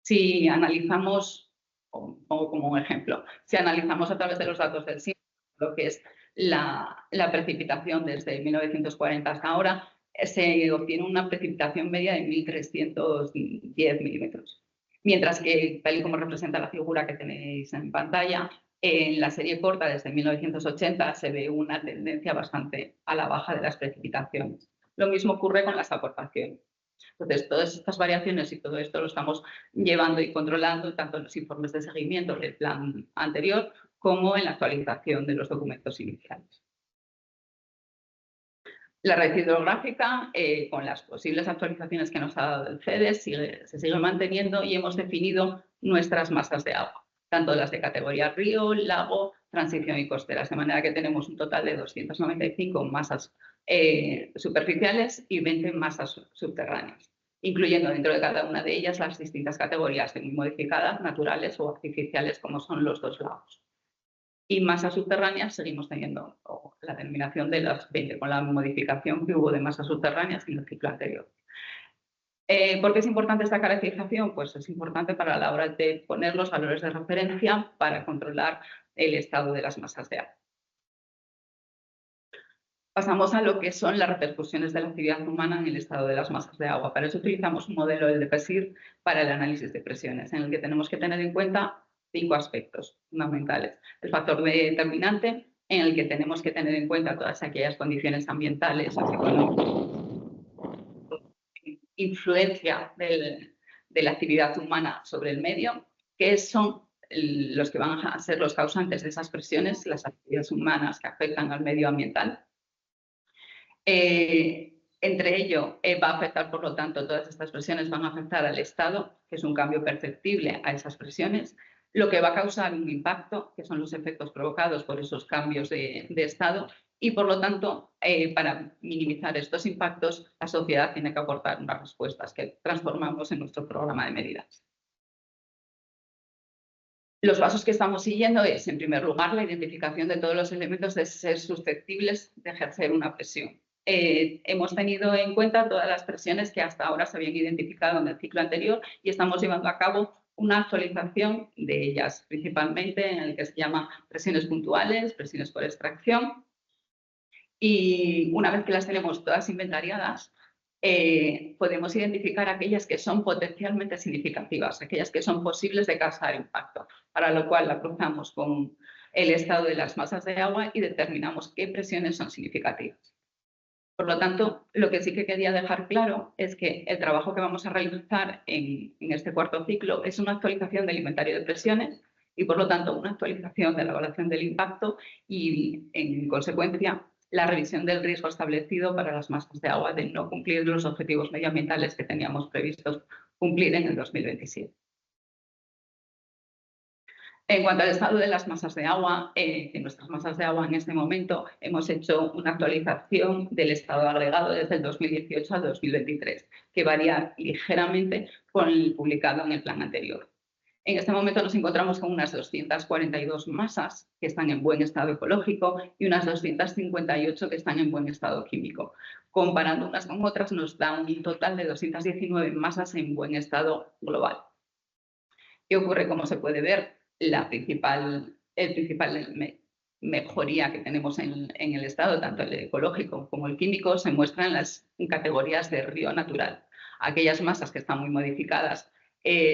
Si analizamos, o como un ejemplo, si analizamos a través de los datos del SINP lo que es la precipitación desde 1940 hasta ahora, se obtiene una precipitación media de 1.310 milímetros. Mientras que, tal y como representa la figura que tenéis en pantalla, en la serie corta desde 1980 se ve una tendencia bastante a la baja de las precipitaciones. Lo mismo ocurre con las aportaciones. Entonces, todas estas variaciones y todo esto lo estamos llevando y controlando tanto en los informes de seguimiento del plan anterior como en la actualización de los documentos iniciales. La red hidrográfica, con las posibles actualizaciones que nos ha dado el CEDES, se sigue manteniendo y hemos definido nuestras masas de agua, tanto las de categoría río, lago, transición y costeras, de manera que tenemos un total de 295 masas superficiales y 20 masas subterráneas, incluyendo dentro de cada una de ellas las distintas categorías de modificadas, naturales o artificiales, como son los 2 lagos. Y masas subterráneas seguimos teniendo la denominación de las 20, con la modificación que hubo de masas subterráneas en el ciclo anterior. ¿Por qué es importante esta caracterización? Pues es importante para la hora de poner los valores de referencia para controlar el estado de las masas de agua. Pasamos a lo que son las repercusiones de la actividad humana en el estado de las masas de agua. Para eso utilizamos un modelo del DPSIR para el análisis de presiones, en el que tenemos que tener en cuenta 5 aspectos fundamentales. El factor determinante, en el que tenemos que tener en cuenta todas aquellas condiciones ambientales, influencia de la actividad humana sobre el medio, que son los que van a ser los causantes de esas presiones, las actividades humanas que afectan al medio ambiental. Entre ello, va a afectar, por lo tanto, todas estas presiones van a afectar al estado, que es un cambio perceptible a esas presiones, lo que va a causar un impacto, que son los efectos provocados por esos cambios de estado, y por lo tanto, para minimizar estos impactos, la sociedad tiene que aportar unas respuestas que transformamos en nuestro programa de medidas. Los pasos que estamos siguiendo es, en primer lugar, la identificación de todos los elementos de ser susceptibles de ejercer una presión. Hemos tenido en cuenta todas las presiones que hasta ahora se habían identificado en el ciclo anterior y estamos llevando a cabo una actualización de ellas, principalmente en el que se llama presiones puntuales, presiones por extracción. Y una vez que las tenemos todas inventariadas, podemos identificar aquellas que son potencialmente significativas, aquellas que son posibles de causar impacto, para lo cual la cruzamos con el estado de las masas de agua y determinamos qué presiones son significativas. Por lo tanto, lo que sí que quería dejar claro es que el trabajo que vamos a realizar en este cuarto ciclo es una actualización del inventario de presiones y, por lo tanto, una actualización de la evaluación del impacto y, en consecuencia, la revisión del riesgo establecido para las masas de agua de no cumplir los objetivos medioambientales que teníamos previstos cumplir en el 2027. En cuanto al estado de las masas de agua, en nuestras masas de agua en este momento hemos hecho una actualización del estado agregado desde el 2018 al 2023, que varía ligeramente con el publicado en el plan anterior. En este momento nos encontramos con unas 242 masas que están en buen estado ecológico y unas 258 que están en buen estado químico. Comparando unas con otras nos da un total de 219 masas en buen estado global. ¿Qué ocurre? Como se puede ver, el principal mejoría que tenemos en el estado, tanto el ecológico como el químico, se muestra en las categorías de río natural. Aquellas masas que están muy modificadas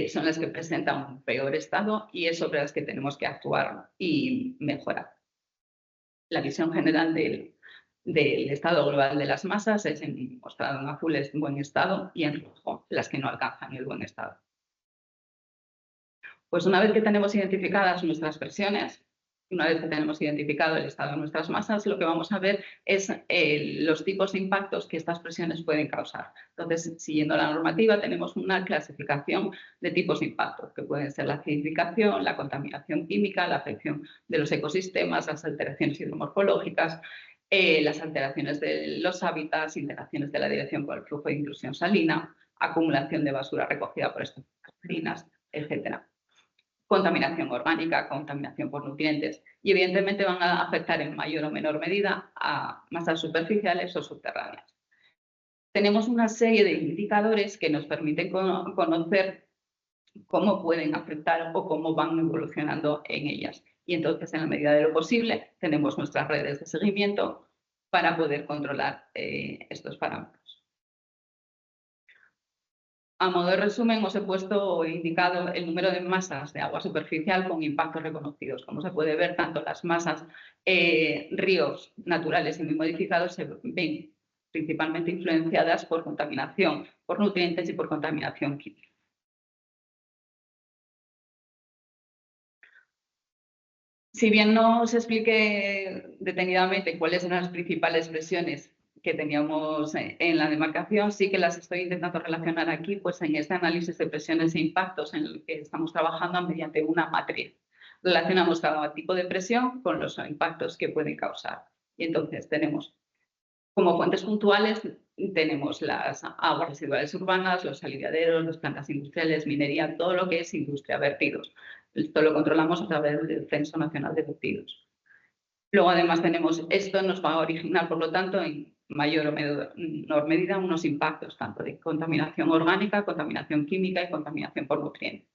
son las que presentan un peor estado y es sobre las que tenemos que actuar y mejorar. La visión general del estado global de las masas es mostrado en azul es en buen estado y en rojo las que no alcanzan el buen estado. Pues una vez que tenemos identificadas nuestras presiones, una vez que tenemos identificado el estado de nuestras masas, lo que vamos a ver es los tipos de impactos que estas presiones pueden causar. Entonces, siguiendo la normativa, tenemos una clasificación de tipos de impactos, que pueden ser la acidificación, la contaminación química, la afección de los ecosistemas, las alteraciones hidromorfológicas, las alteraciones de los hábitats, interacciones de la dirección con el flujo de intrusión salina, acumulación de basura recogida por estas marinas, etc. Contaminación orgánica, contaminación por nutrientes y evidentemente van a afectar en mayor o menor medida a masas superficiales o subterráneas. Tenemos una serie de indicadores que nos permiten conocer cómo pueden afectar o cómo van evolucionando en ellas. Y entonces, en la medida de lo posible, tenemos nuestras redes de seguimiento para poder controlar estos parámetros. A modo de resumen, os he puesto o indicado el número de masas de agua superficial con impactos reconocidos. Como se puede ver, tanto las masas ríos naturales y muy modificados se ven principalmente influenciadas por contaminación, por nutrientes y por contaminación química. Si bien no os expliqué detenidamente cuáles eran las principales presiones que teníamos en la demarcación, sí que las estoy intentando relacionar aquí, pues en este análisis de presiones e impactos en el que estamos trabajando mediante una matriz. Relacionamos cada tipo de presión con los impactos que pueden causar. Y entonces tenemos como fuentes puntuales, tenemos las aguas residuales urbanas, los aliviaderos, las plantas industriales, minería, todo lo que es industria, vertidos. Esto lo controlamos a través del Censo Nacional de Vertidos. Luego, además, esto nos va a originar, por lo tanto, en mayor o menor medida, unos impactos tanto de contaminación orgánica, contaminación química y contaminación por nutrientes.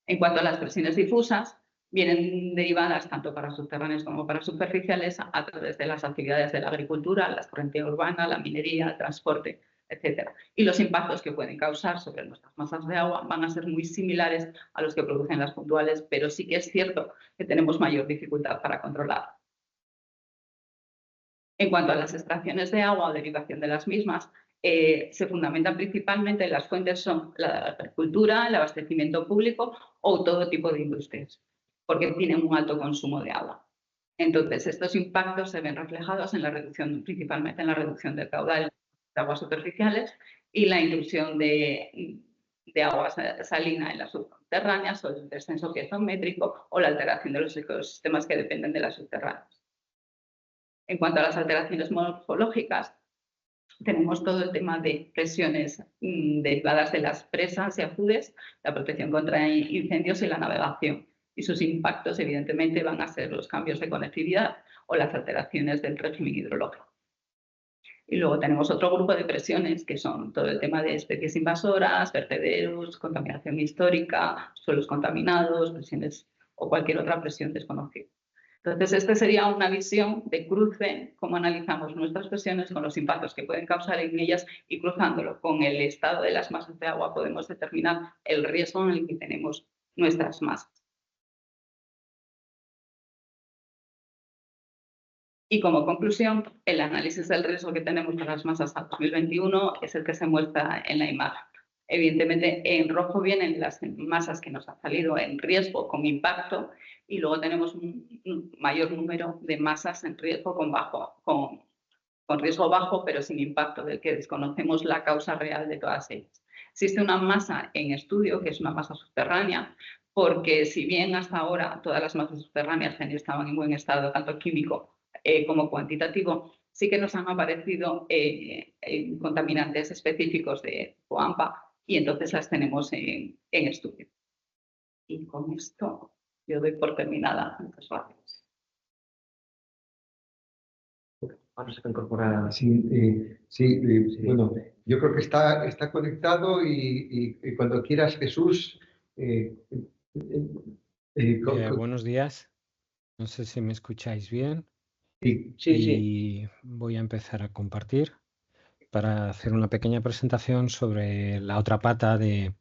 En cuanto a las presiones difusas, vienen derivadas tanto para subterráneos como para superficiales a través de las actividades de la agricultura, la escorrentía urbana, la minería, el transporte, etc. Y los impactos que pueden causar sobre nuestras masas de agua van a ser muy similares a los que producen las puntuales, pero sí que es cierto que tenemos mayor dificultad para controlar. En cuanto a las extracciones de agua o derivación de las mismas, se fundamentan principalmente, las fuentes son la agricultura, el abastecimiento público o todo tipo de industrias, porque tienen un alto consumo de agua. Entonces, estos impactos se ven reflejados en la reducción, principalmente en la reducción del caudal de aguas superficiales y la intrusión de agua salina en las subterráneas o el descenso piezométrico o la alteración de los ecosistemas que dependen de las subterráneas. En cuanto a las alteraciones morfológicas, tenemos todo el tema de presiones derivadas de las presas y azudes, la protección contra incendios y la navegación. Y sus impactos, evidentemente, van a ser los cambios de conectividad o las alteraciones del régimen hidrológico. Y luego tenemos otro grupo de presiones que son todo el tema de especies invasoras, vertederos, contaminación histórica, suelos contaminados, presiones o cualquier otra presión desconocida. Entonces, esta sería una visión de cruce, cómo analizamos nuestras presiones con los impactos que pueden causar en ellas y cruzándolo con el estado de las masas de agua podemos determinar el riesgo en el que tenemos nuestras masas. Y como conclusión, el análisis del riesgo que tenemos para las masas a 2021 es el que se muestra en la imagen. Evidentemente, en rojo vienen las masas que nos han salido en riesgo con impacto y luego tenemos un mayor número de masas en riesgo con riesgo bajo, pero sin impacto, del que desconocemos la causa real de todas ellas. Existe una masa en estudio, que es una masa subterránea, porque si bien hasta ahora todas las masas subterráneas estaban en buen estado, tanto químico como cuantitativo, sí que nos han aparecido contaminantes específicos de AMPA y entonces las tenemos en estudio. Y con esto yo doy por terminada. Muchas gracias. Ahora se incorpora. Sí, bueno, yo creo que está conectado y cuando quieras, Jesús. Buenos días. No sé si me escucháis bien. Sí. Y voy a empezar a compartir para hacer una pequeña presentación sobre la otra pata de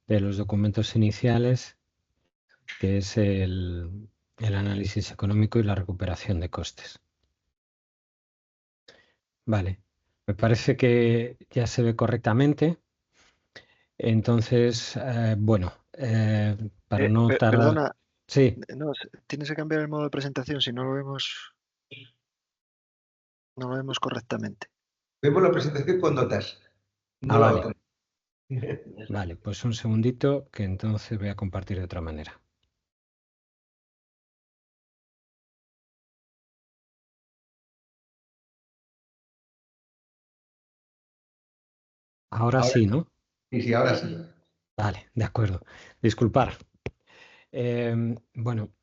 de los documentos iniciales, que es el análisis económico y la recuperación de costes. Vale, me parece que ya se ve correctamente. Entonces, bueno, para no tardar... Perdona, Sí, no, tienes que cambiar el modo de presentación si no lo vemos correctamente. Vemos la presentación con notas, no la vale. otra. Vale, pues un segundito que entonces voy a compartir de otra manera. Ahora sí, ¿no? Sí, ahora sí. Vale, de acuerdo. Disculpar. Bueno,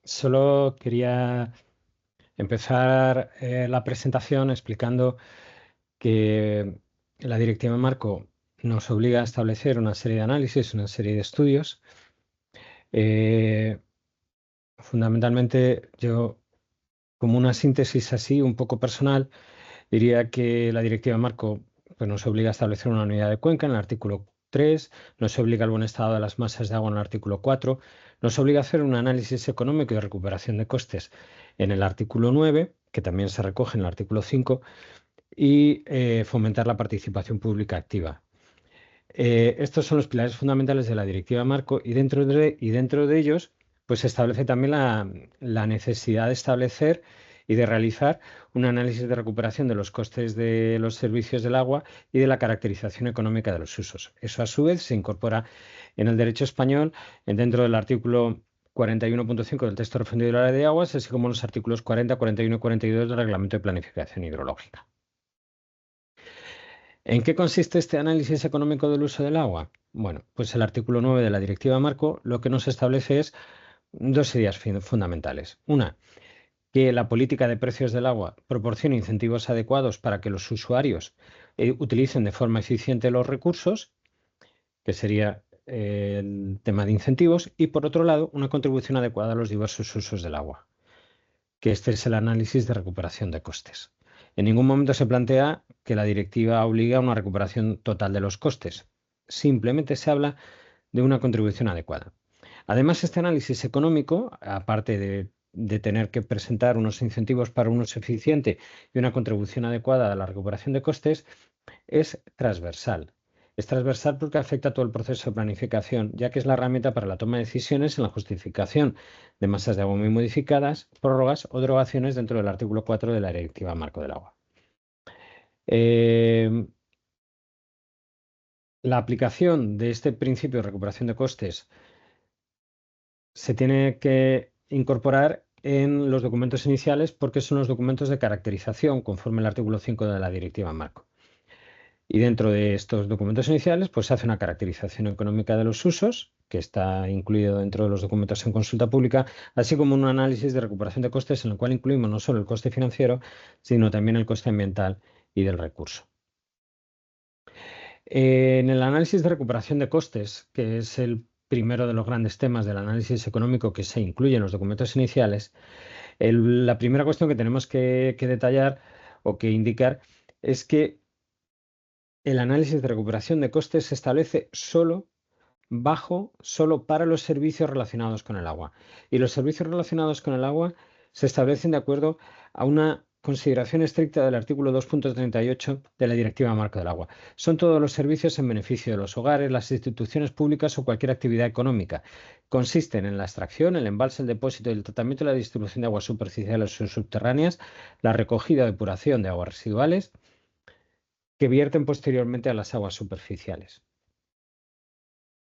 solo quería empezar la presentación explicando que la Directiva Marco nos obliga a establecer una serie de análisis, una serie de estudios. Fundamentalmente, yo, como una síntesis así, un poco personal, diría que la Directiva Marco pues, nos obliga a establecer una unidad de cuenca en el artículo 3, nos obliga al buen estado de las masas de agua en el artículo 4, nos obliga a hacer un análisis económico y de recuperación de costes en el artículo 9, que también se recoge en el artículo 5, y fomentar la participación pública activa. Estos son los pilares fundamentales de la Directiva Marco y dentro de ellos pues se establece también la necesidad de establecer y de realizar un análisis de recuperación de los costes de los servicios del agua y de la caracterización económica de los usos. Eso a su vez se incorpora en el derecho español dentro del artículo 41.5 del texto refundido de la Ley de Aguas, así como los artículos 40, 41 y 42 del Reglamento de Planificación Hidrológica. ¿En qué consiste este análisis económico del uso del agua? Bueno, pues el artículo 9 de la Directiva Marco lo que nos establece es dos ideas fundamentales. Una, que la política de precios del agua proporcione incentivos adecuados para que los usuarios utilicen de forma eficiente los recursos, que sería el tema de incentivos, y por otro lado, una contribución adecuada a los diversos usos del agua, que este es el análisis de recuperación de costes. En ningún momento se plantea que la directiva obliga a una recuperación total de los costes. Simplemente se habla de una contribución adecuada. Además, este análisis económico, aparte de tener que presentar unos incentivos para un uso eficiente y una contribución adecuada a la recuperación de costes, es transversal. Es transversal porque afecta a todo el proceso de planificación, ya que es la herramienta para la toma de decisiones en la justificación de masas de agua muy modificadas, prórrogas o derogaciones dentro del artículo 4 de la Directiva Marco del Agua. La aplicación de este principio de recuperación de costes se tiene que incorporar en los documentos iniciales porque son los documentos de caracterización conforme al artículo 5 de la Directiva Marco. Y dentro de estos documentos iniciales, pues se hace una caracterización económica de los usos, que está incluido dentro de los documentos en consulta pública, así como un análisis de recuperación de costes en el cual incluimos no solo el coste financiero, sino también el coste ambiental y del recurso. En el análisis de recuperación de costes, que es el primero de los grandes temas del análisis económico que se incluye en los documentos iniciales, la primera cuestión que tenemos que detallar o que indicar es que el análisis de recuperación de costes se establece solo para los servicios relacionados con el agua. Y los servicios relacionados con el agua se establecen de acuerdo a una consideración estricta del artículo 2.38 de la Directiva Marco del Agua. Son todos los servicios en beneficio de los hogares, las instituciones públicas o cualquier actividad económica. Consisten en la extracción, el embalse, el depósito y el tratamiento y la distribución de aguas superficiales o subterráneas, la recogida o depuración de aguas residuales que vierten posteriormente a las aguas superficiales.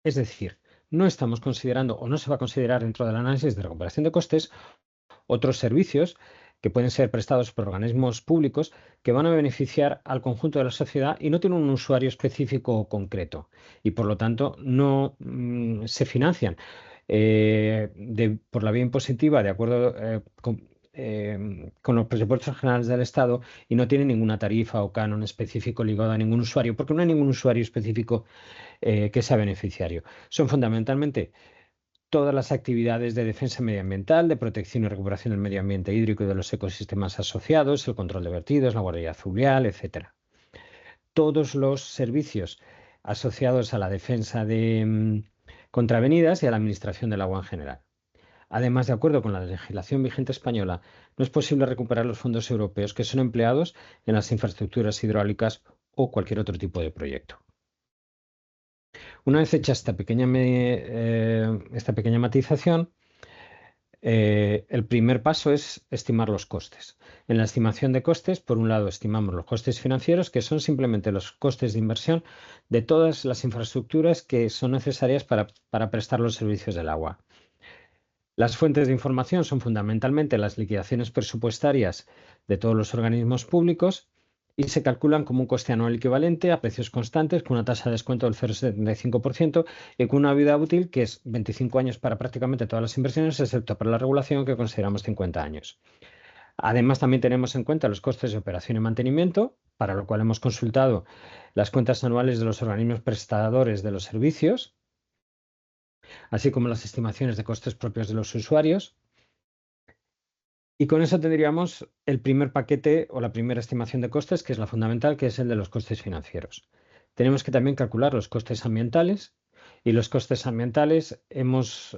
Es decir, no estamos considerando o no se va a considerar dentro del análisis de recuperación de costes otros servicios que pueden ser prestados por organismos públicos que van a beneficiar al conjunto de la sociedad y no tienen un usuario específico o concreto y por lo tanto no se financian por la vía impositiva de acuerdo con los presupuestos generales del Estado y no tienen ninguna tarifa o canon específico ligado a ningún usuario porque no hay ningún usuario específico que sea beneficiario. Son fundamentalmente todas las actividades de defensa medioambiental, de protección y recuperación del medio ambiente hídrico y de los ecosistemas asociados, el control de vertidos, la guardia fluvial, etc. Todos los servicios asociados a la defensa de contravenidas y a la administración del agua en general. Además, de acuerdo con la legislación vigente española, no es posible recuperar los fondos europeos que son empleados en las infraestructuras hidráulicas o cualquier otro tipo de proyecto. Una vez hecha esta pequeña matización, el primer paso es estimar los costes. En la estimación de costes, por un lado, estimamos los costes financieros, que son simplemente los costes de inversión de todas las infraestructuras que son necesarias para prestar los servicios del agua. Las fuentes de información son fundamentalmente las liquidaciones presupuestarias de todos los organismos públicos y se calculan como un coste anual equivalente a precios constantes con una tasa de descuento del 0,75% y con una vida útil que es 25 años para prácticamente todas las inversiones, excepto para la regulación que consideramos 50 años. Además, también tenemos en cuenta los costes de operación y mantenimiento, para lo cual hemos consultado las cuentas anuales de los organismos prestadores de los servicios, así como las estimaciones de costes propios de los usuarios. Y con eso tendríamos el primer paquete o la primera estimación de costes, que es la fundamental, que es el de los costes financieros. Tenemos que también calcular los costes ambientales, y los costes ambientales hemos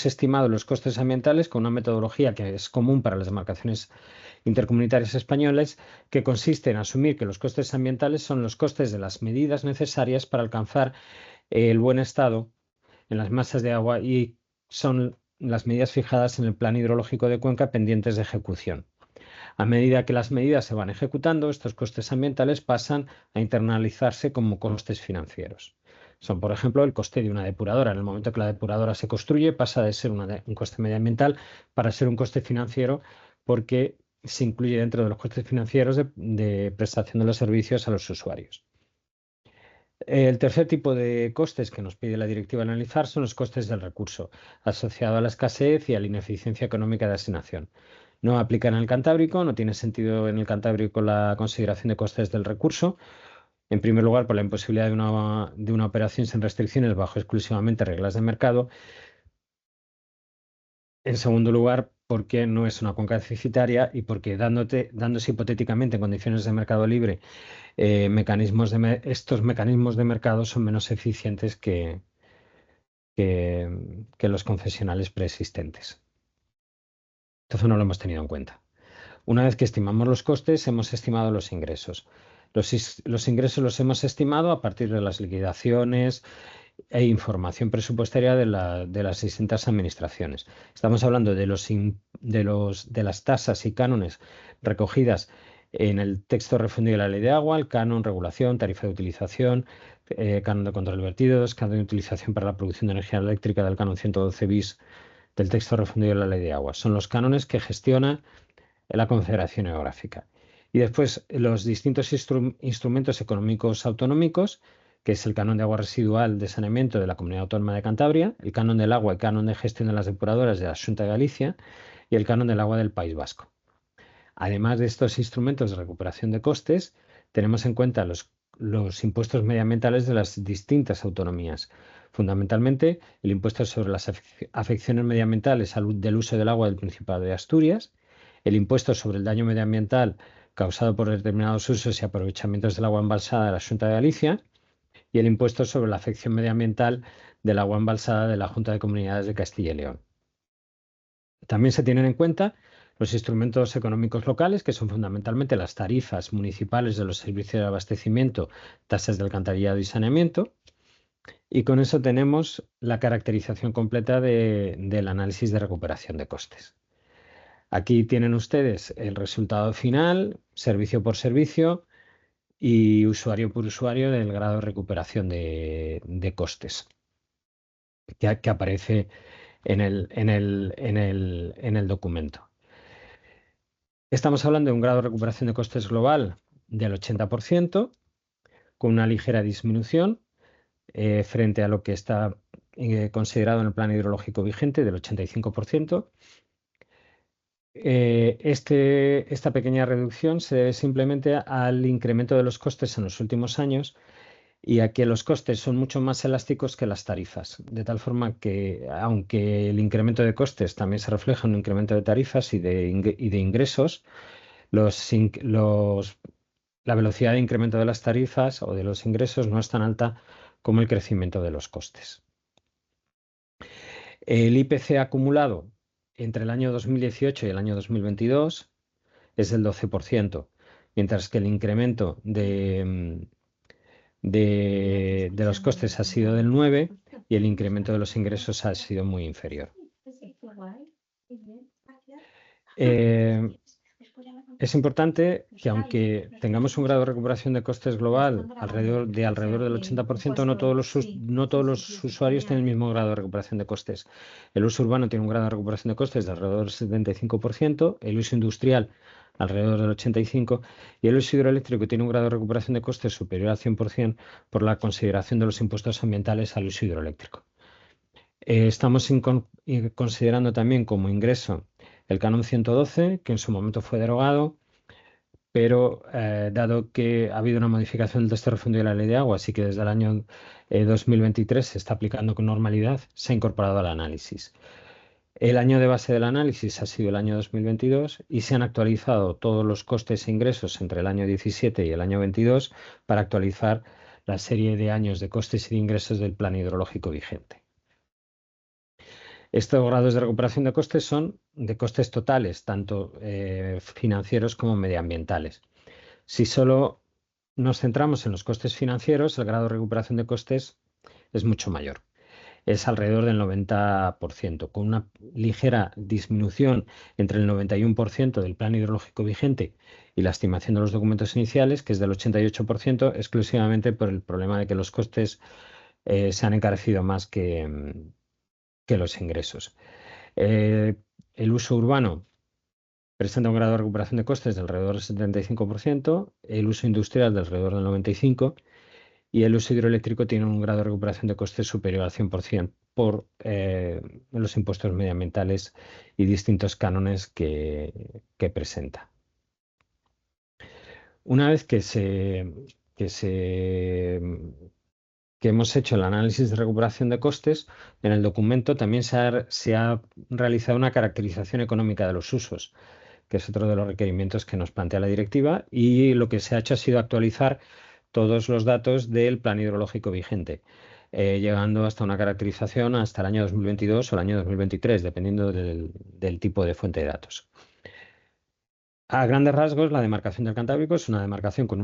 estimado los costes ambientales con una metodología que es común para las demarcaciones intercomunitarias españolas, que consiste en asumir que los costes ambientales son los costes de las medidas necesarias para alcanzar el buen estado en las masas de agua y son las medidas fijadas en el plan hidrológico de Cuenca pendientes de ejecución. A medida que las medidas se van ejecutando, estos costes ambientales pasan a internalizarse como costes financieros. Son, por ejemplo, el coste de una depuradora. En el momento que la depuradora se construye, pasa de ser un coste medioambiental para ser un coste financiero, porque se incluye dentro de los costes financieros de prestación de los servicios a los usuarios. El tercer tipo de costes que nos pide la directiva analizar son los costes del recurso, asociado a la escasez y a la ineficiencia económica de asignación. No aplican en el Cantábrico, no tiene sentido en el Cantábrico la consideración de costes del recurso. En primer lugar, por la imposibilidad de una operación sin restricciones bajo exclusivamente reglas de mercado. En segundo lugar, porque no es una cuenca deficitaria y porque dándose hipotéticamente en condiciones de mercado libre estos mecanismos de mercado son menos eficientes que los concesionales preexistentes. Entonces no lo hemos tenido en cuenta. Una vez que estimamos los costes, hemos estimado los ingresos. Los ingresos los hemos estimado a partir de las liquidaciones e información presupuestaria de las distintas administraciones. Estamos hablando de las tasas y cánones recogidas en el texto refundido de la Ley de Agua, el canon, regulación, tarifa de utilización, canon de control de vertidos, canon de utilización para la producción de energía eléctrica del canon 112 bis del texto refundido de la Ley de Agua. Son los cánones que gestiona la Confederación Hidrográfica. Y después los distintos instrumentos económicos autonómicos, que es el canon de agua residual de saneamiento de la Comunidad Autónoma de Cantabria, el canon del agua y canon de gestión de las depuradoras de la Xunta de Galicia y el canon del agua del País Vasco. Además de estos instrumentos de recuperación de costes, tenemos en cuenta los impuestos medioambientales de las distintas autonomías. Fundamentalmente, el impuesto sobre las afecciones medioambientales del uso del agua del Principado de Asturias, el impuesto sobre el daño medioambiental causado por determinados usos y aprovechamientos del agua embalsada de la Xunta de Galicia y el impuesto sobre la afección medioambiental del agua embalsada de la Junta de Comunidades de Castilla y León. También se tienen en cuenta los instrumentos económicos locales, que son fundamentalmente las tarifas municipales de los servicios de abastecimiento, tasas de alcantarillado y saneamiento. Y con eso tenemos la caracterización completa del análisis de recuperación de costes. Aquí tienen ustedes el resultado final, servicio por servicio y usuario por usuario del grado de recuperación de costes que aparece en el documento. Estamos hablando de un grado de recuperación de costes global del 80%, con una ligera disminución frente a lo que está considerado en el plan hidrológico vigente del 85%. Esta pequeña reducción se debe simplemente al incremento de los costes en los últimos años y a que los costes son mucho más elásticos que las tarifas, de tal forma que, aunque el incremento de costes también se refleja en un incremento de tarifas y de ingresos, las la velocidad de incremento de las tarifas o de los ingresos no es tan alta como el crecimiento de los costes. El IPC acumulado entre el año 2018 y el año 2022 es del 12%, mientras que el incremento de los costes ha sido del 9% y el incremento de los ingresos ha sido muy inferior. Es importante que, aunque tengamos un grado de recuperación de costes global alrededor del 80%, no todos los usuarios tienen el mismo grado de recuperación de costes. El uso urbano tiene un grado de recuperación de costes de alrededor del 75%, el uso industrial alrededor del 85%, y el uso hidroeléctrico tiene un grado de recuperación de costes superior al 100% por la consideración de los impuestos ambientales al uso hidroeléctrico. Estamos considerando también como ingreso el canon 112, que en su momento fue derogado, pero dado que ha habido una modificación del texto refundido de la ley de agua, así que desde el año 2023 se está aplicando con normalidad, se ha incorporado al análisis. El año de base del análisis ha sido el año 2022 y se han actualizado todos los costes e ingresos entre el año 17 y el año 22 para actualizar la serie de años de costes y de ingresos del plan hidrológico vigente. Estos grados de recuperación de costes son de costes totales, tanto financieros como medioambientales. Si solo nos centramos en los costes financieros, el grado de recuperación de costes es mucho mayor. Es alrededor del 90%, con una ligera disminución entre el 91% del plan hidrológico vigente y la estimación de los documentos iniciales, que es del 88%, exclusivamente por el problema de que los costes se han encarecido más que los ingresos. El uso urbano presenta un grado de recuperación de costes de alrededor del 75%, el uso industrial de alrededor del 95% y el uso hidroeléctrico tiene un grado de recuperación de costes superior al 100% por los impuestos medioambientales y distintos cánones que presenta. Una vez que hemos hecho el análisis de recuperación de costes, en el documento también se ha realizado una caracterización económica de los usos, que es otro de los requerimientos que nos plantea la directiva, y lo que se ha hecho ha sido actualizar todos los datos del plan hidrológico vigente, llegando hasta una caracterización hasta el año 2022 o el año 2023, dependiendo del tipo de fuente de datos. A grandes rasgos, la demarcación del Cantábrico es una demarcación con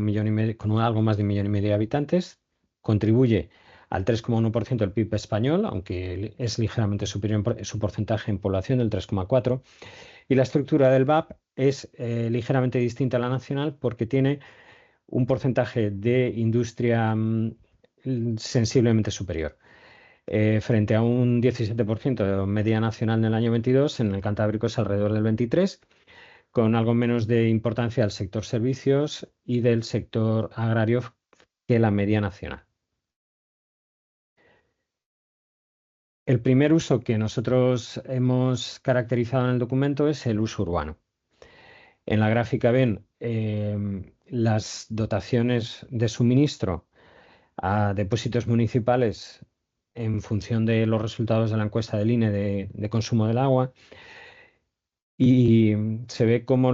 algo más de 1,5 millones de habitantes. Contribuye al 3,1% del PIB español, aunque es ligeramente superior su porcentaje en población, del 3,4%. Y la estructura del VAP es ligeramente distinta a la nacional porque tiene un porcentaje de industria sensiblemente superior. Frente a un 17% de media nacional en el año 22, en el Cantábrico es alrededor del 23%, con algo menos de importancia del sector servicios y del sector agrario que la media nacional. El primer uso que nosotros hemos caracterizado en el documento es el uso urbano. En la gráfica ven las dotaciones de suministro a depósitos municipales en función de los resultados de la encuesta del INE de consumo del agua, y se ve cómo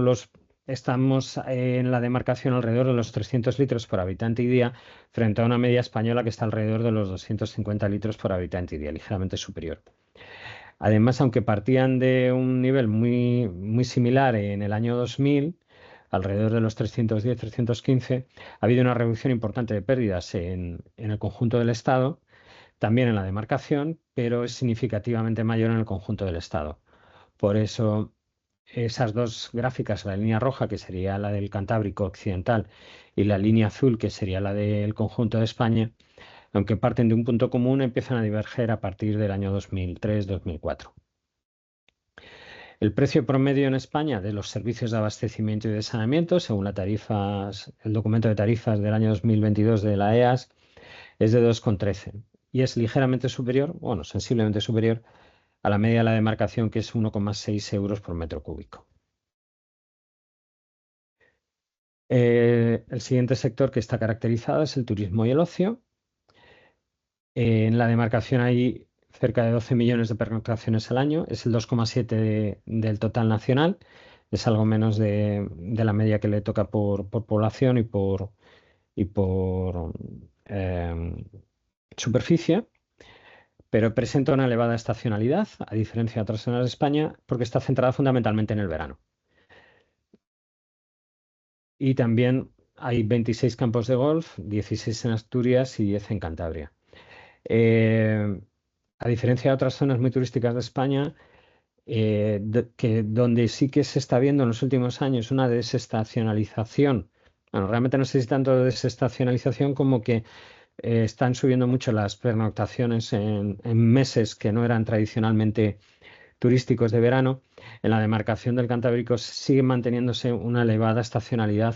estamos en la demarcación alrededor de los 300 litros por habitante y día, frente a una media española que está alrededor de los 250 litros por habitante y día, ligeramente superior. Además, aunque partían de un nivel muy, muy similar en el año 2000, alrededor de los 310-315, ha habido una reducción importante de pérdidas en el conjunto del Estado, también en la demarcación, pero es significativamente mayor en el conjunto del Estado. Por eso, esas dos gráficas, la línea roja, que sería la del Cantábrico Occidental, y la línea azul, que sería la del conjunto de España, aunque parten de un punto común, empiezan a diverger a partir del año 2003-2004. El precio promedio en España de los servicios de abastecimiento y de saneamiento, según el documento de tarifas del año 2022 de la EAS, es de 2,13 y es ligeramente superior, bueno, sensiblemente superior a la media de la demarcación, que es 1,6 euros por metro cúbico. El siguiente sector que está caracterizado es el turismo y el ocio. En la demarcación hay cerca de 12 millones de pernoctaciones al año, es el 2,7 del total nacional, es algo menos de la media que le toca por población y por superficie, pero presenta una elevada estacionalidad, a diferencia de otras zonas de España, porque está centrada fundamentalmente en el verano. Y también hay 26 campos de golf, 16 en Asturias y 10 en Cantabria. A diferencia de otras zonas muy turísticas de España, donde sí que se está viendo en los últimos años una desestacionalización. Bueno, realmente no sé si tanto desestacionalización como que están subiendo mucho las pernoctaciones en meses que no eran tradicionalmente turísticos de verano. En la demarcación del Cantábrico sigue manteniéndose una elevada estacionalidad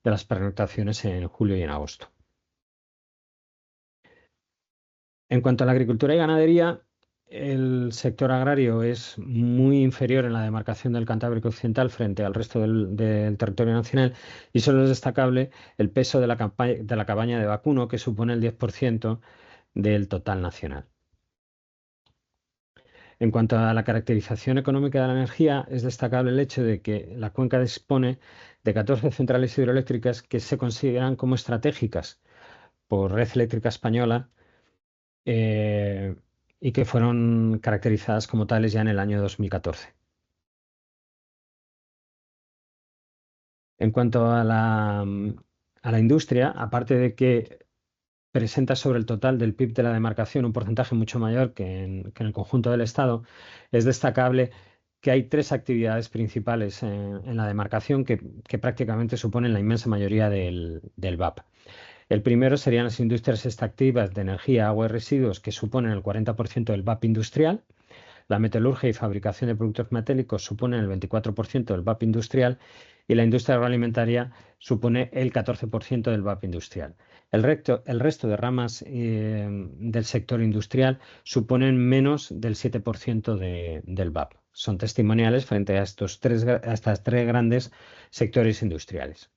de las pernoctaciones en julio y en agosto. En cuanto a la agricultura y ganadería, el sector agrario es muy inferior en la demarcación del Cantábrico Occidental frente al resto del territorio nacional, y solo es destacable el peso de la cabaña de vacuno, que supone el 10% del total nacional. En cuanto a la caracterización económica de la energía, es destacable el hecho de que la cuenca dispone de 14 centrales hidroeléctricas que se consideran como estratégicas por Red Eléctrica Española, y que fueron caracterizadas como tales ya en el año 2014. En cuanto a la industria, aparte de que presenta sobre el total del PIB de la demarcación un porcentaje mucho mayor que en el conjunto del Estado, es destacable que hay 3 actividades principales en la demarcación que prácticamente suponen la inmensa mayoría del VAP. El primero serían las industrias extractivas de energía, agua y residuos, que suponen el 40% del VAP industrial. La metalurgia y fabricación de productos metálicos suponen el 24% del VAP industrial, y la industria agroalimentaria supone el 14% del VAP industrial. El resto de ramas del sector industrial suponen menos del 7% del VAP. Son testimoniales frente a estas 3 grandes sectores industriales.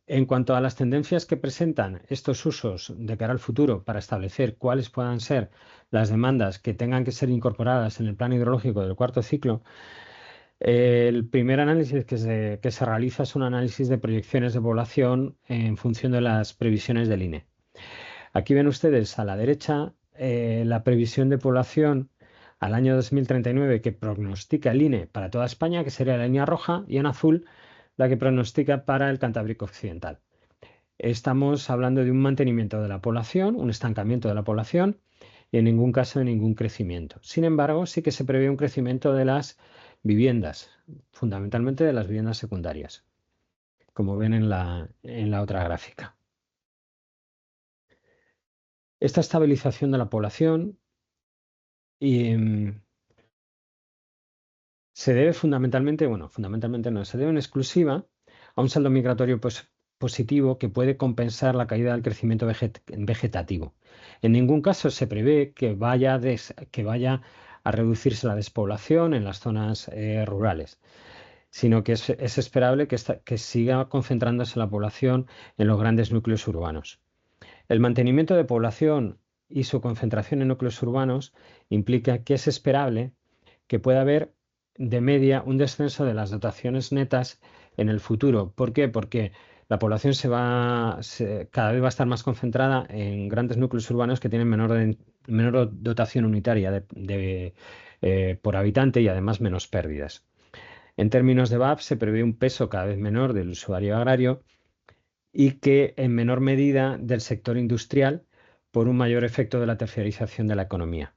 En cuanto a las tendencias que presentan estos usos de cara al futuro para establecer cuáles puedan ser las demandas que tengan que ser incorporadas en el plan hidrológico del cuarto ciclo, el primer análisis que se realiza es un análisis de proyecciones de población en función de las previsiones del INE. Aquí ven ustedes a la derecha la previsión de población al año 2039 que prognostica el INE para toda España, que sería la línea roja, y en azul la que pronostica para el Cantábrico Occidental. Estamos hablando de un mantenimiento de la población, un estancamiento de la población, y en ningún caso de ningún crecimiento. Sin embargo, sí que se prevé un crecimiento de las viviendas, fundamentalmente de las viviendas secundarias, como ven en la otra gráfica. Esta estabilización de la población se debe fundamentalmente no, se debe en exclusiva a un saldo migratorio positivo que puede compensar la caída del crecimiento vegetativo. En ningún caso se prevé que vaya a reducirse la despoblación en las zonas rurales, sino que es esperable que siga concentrándose la población en los grandes núcleos urbanos. El mantenimiento de población y su concentración en núcleos urbanos implica que es esperable que pueda haber de media un descenso de las dotaciones netas en el futuro. ¿Por qué? Porque la población cada vez va a estar más concentrada en grandes núcleos urbanos que tienen menor dotación unitaria por habitante, y además menos pérdidas. En términos de VAP se prevé un peso cada vez menor del usuario agrario y que en menor medida del sector industrial, por un mayor efecto de la terciarización de la economía,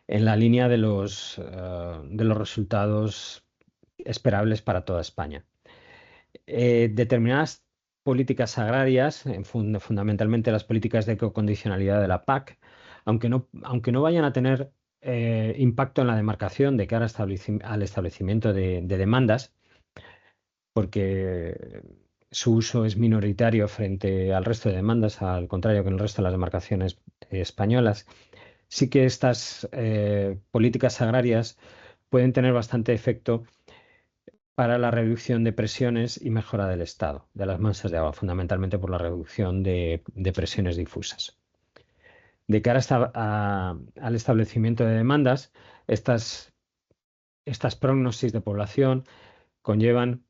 en la línea de los resultados esperables para toda España. Determinadas políticas agrarias, fundamentalmente las políticas de ecocondicionalidad de la PAC, aunque no vayan a tener impacto en la demarcación de cara al establecimiento de demandas, porque su uso es minoritario frente al resto de demandas, al contrario que en el resto de las demarcaciones españolas, sí que estas políticas agrarias pueden tener bastante efecto para la reducción de presiones y mejora del estado de las masas de agua, fundamentalmente por la reducción de presiones difusas. De cara al establecimiento de demandas, estas estas prognosis de población conllevan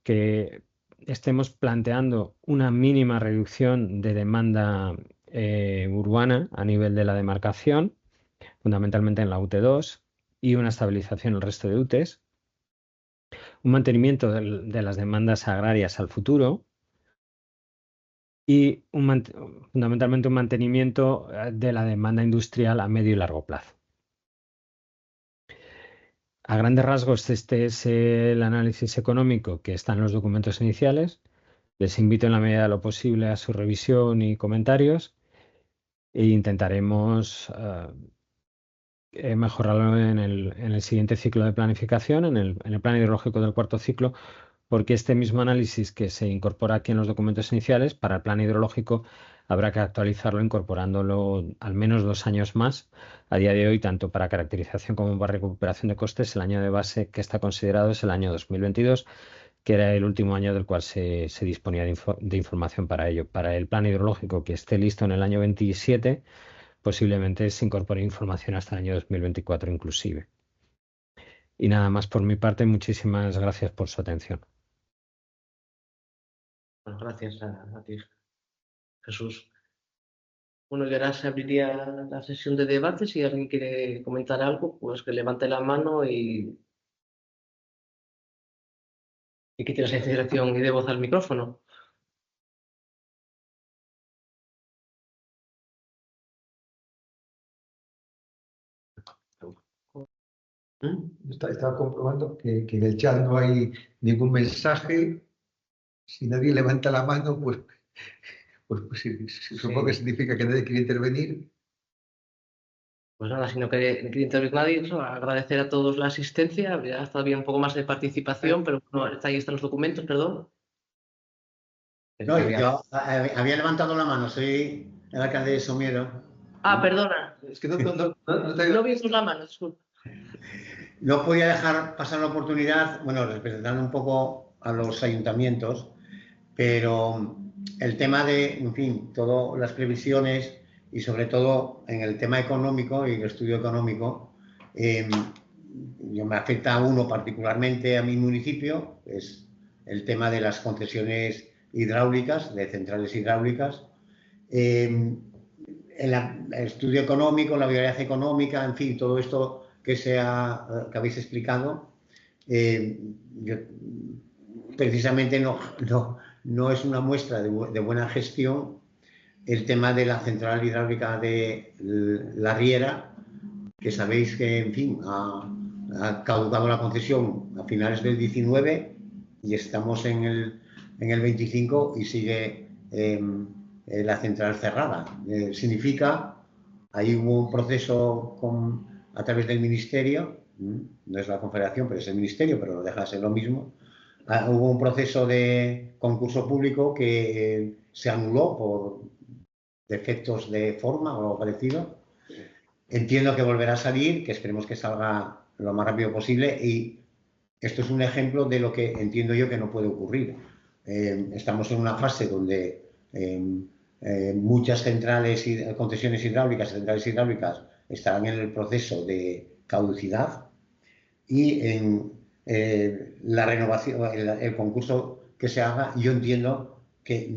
que estemos planteando una mínima reducción de demanda urbana a nivel de la demarcación, fundamentalmente en la UT2, y una estabilización en el resto de UTEs, un mantenimiento de las demandas agrarias al futuro y fundamentalmente un mantenimiento de la demanda industrial a medio y largo plazo. A grandes rasgos, este es el análisis económico que está en los documentos iniciales. Les invito en la medida de lo posible a su revisión y comentarios e intentaremos mejorarlo en el siguiente ciclo de planificación, en el plan hidrológico del cuarto ciclo, porque este mismo análisis que se incorpora aquí en los documentos iniciales, para el plan hidrológico habrá que actualizarlo incorporándolo al menos 2 años más. A día de hoy, tanto para caracterización como para recuperación de costes, el año de base que está considerado es el año 2022, que era el último año del cual se disponía de información para ello. Para el plan hidrológico que esté listo en el año 27, posiblemente se incorpore información hasta el año 2024 inclusive. Y nada más por mi parte, muchísimas gracias por su atención. Bueno, gracias a ti, Jesús. Bueno, y ahora se abriría la sesión de debate. Si alguien quiere comentar algo, pues que levante la mano y quite la sensación y dé voz al micrófono. Estaba comprobando que en el chat no hay ningún mensaje. Si nadie levanta la mano, pues supongo que significa que nadie quiere intervenir. Pues nada, si no quiere intervenir nadie, eso, agradecer a todos la asistencia. Habría todavía un poco más de participación, pero bueno, ahí están los documentos, perdón. No, yo había levantado la mano, soy el alcalde de Somiedo. Ah, perdona. Es que no No vimos la mano, disculpa. No podía dejar pasar la oportunidad, bueno, representando un poco a los ayuntamientos, pero el tema de, en fin, todas las previsiones y sobre todo en el tema económico y el estudio económico, yo me afecta a uno particularmente a mi municipio, es el tema de las concesiones hidráulicas, de centrales hidráulicas. El estudio económico, la viabilidad económica, en fin, todo esto que habéis explicado, precisamente no es una muestra de buena gestión el tema de la central hidráulica de La Riera, que sabéis que, en fin, ha caducado la concesión a finales del 19 y estamos en el 25 y sigue la central cerrada. Significa, ahí hubo un proceso a través del Ministerio, no es la Confederación, pero es el Ministerio, pero no deja de ser lo mismo. Hubo un proceso de concurso público que se anuló por defectos de forma o algo parecido. Entiendo que volverá a salir, que esperemos que salga lo más rápido posible, y esto es un ejemplo de lo que entiendo yo que no puede ocurrir. Estamos en una fase donde muchas concesiones hidráulicas, centrales hidráulicas, estarán en el proceso de caducidad y en la renovación, el concurso que se haga, yo entiendo que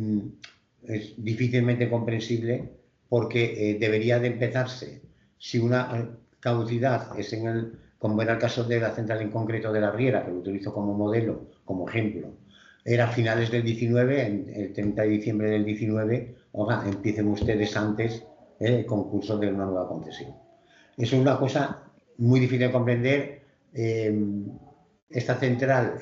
es difícilmente comprensible porque debería de empezarse, si una caducidad es como era el caso de la central en concreto de La Riera, que lo utilizo como modelo, como ejemplo, era a finales del 19, el 30 de diciembre del 19, oiga, empiecen ustedes antes el concurso de una nueva concesión. Eso es una cosa muy difícil de comprender. Esta central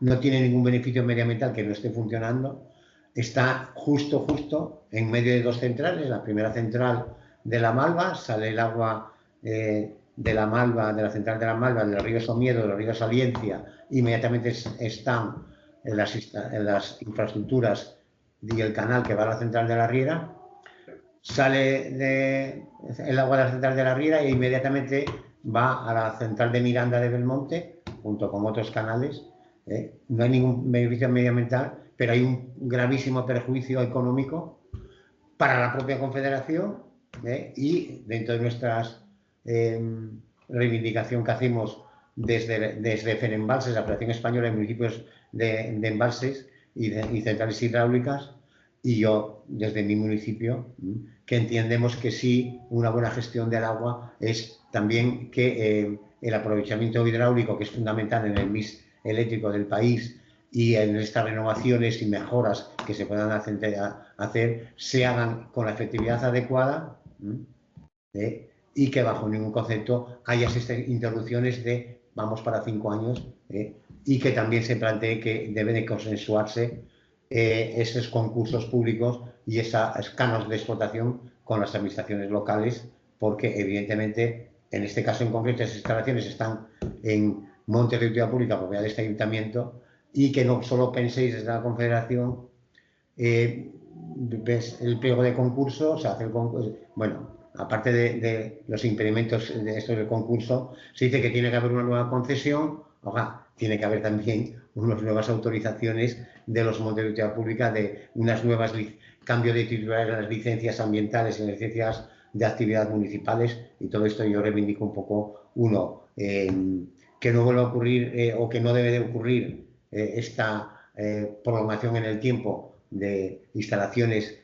no tiene ningún beneficio medioambiental que no esté funcionando. Está justo en medio de dos centrales. La primera central de La Malva, sale el agua de La Malva, de la central de La Malva, del río Somiedo, del río Saliencia, inmediatamente están en las infraestructuras y el canal que va a la central de La Riera. Sale el agua de la central de La Riera e inmediatamente va a la central de Miranda de Belmonte, junto con otros canales. No hay ningún beneficio medioambiental, pero hay un gravísimo perjuicio económico para la propia Confederación, y dentro de nuestras reivindicación que hacemos desde Fenembalses, la Federación Española de Municipios de Embalses y Centrales Hidráulicas, y yo desde mi municipio, que entendemos que sí, una buena gestión del agua es también que el aprovechamiento hidráulico, que es fundamental en el mix eléctrico del país, y en estas renovaciones y mejoras que se puedan hacer se hagan con la efectividad adecuada, y que bajo ningún concepto haya estas interrupciones de vamos para 5 años, y que también se plantee que deben de consensuarse esos concursos públicos y esos canos de explotación con las administraciones locales, porque evidentemente en este caso en concreto esas instalaciones están en montes de utilidad pública propiedad de este ayuntamiento, y que no solo penséis desde la Confederación, ves el pliego de concurso, se hace el concurso, bueno, aparte de los impedimentos de esto del concurso, se dice que tiene que haber una nueva concesión, tiene que haber también unas nuevas autorizaciones de los montes de utilidad pública, de unas nuevas cambio de titulares en las licencias ambientales y en las licencias de actividad municipales, y todo esto yo reivindico un poco, que no vuelva a ocurrir o que no debe de ocurrir esta prolongación en el tiempo de instalaciones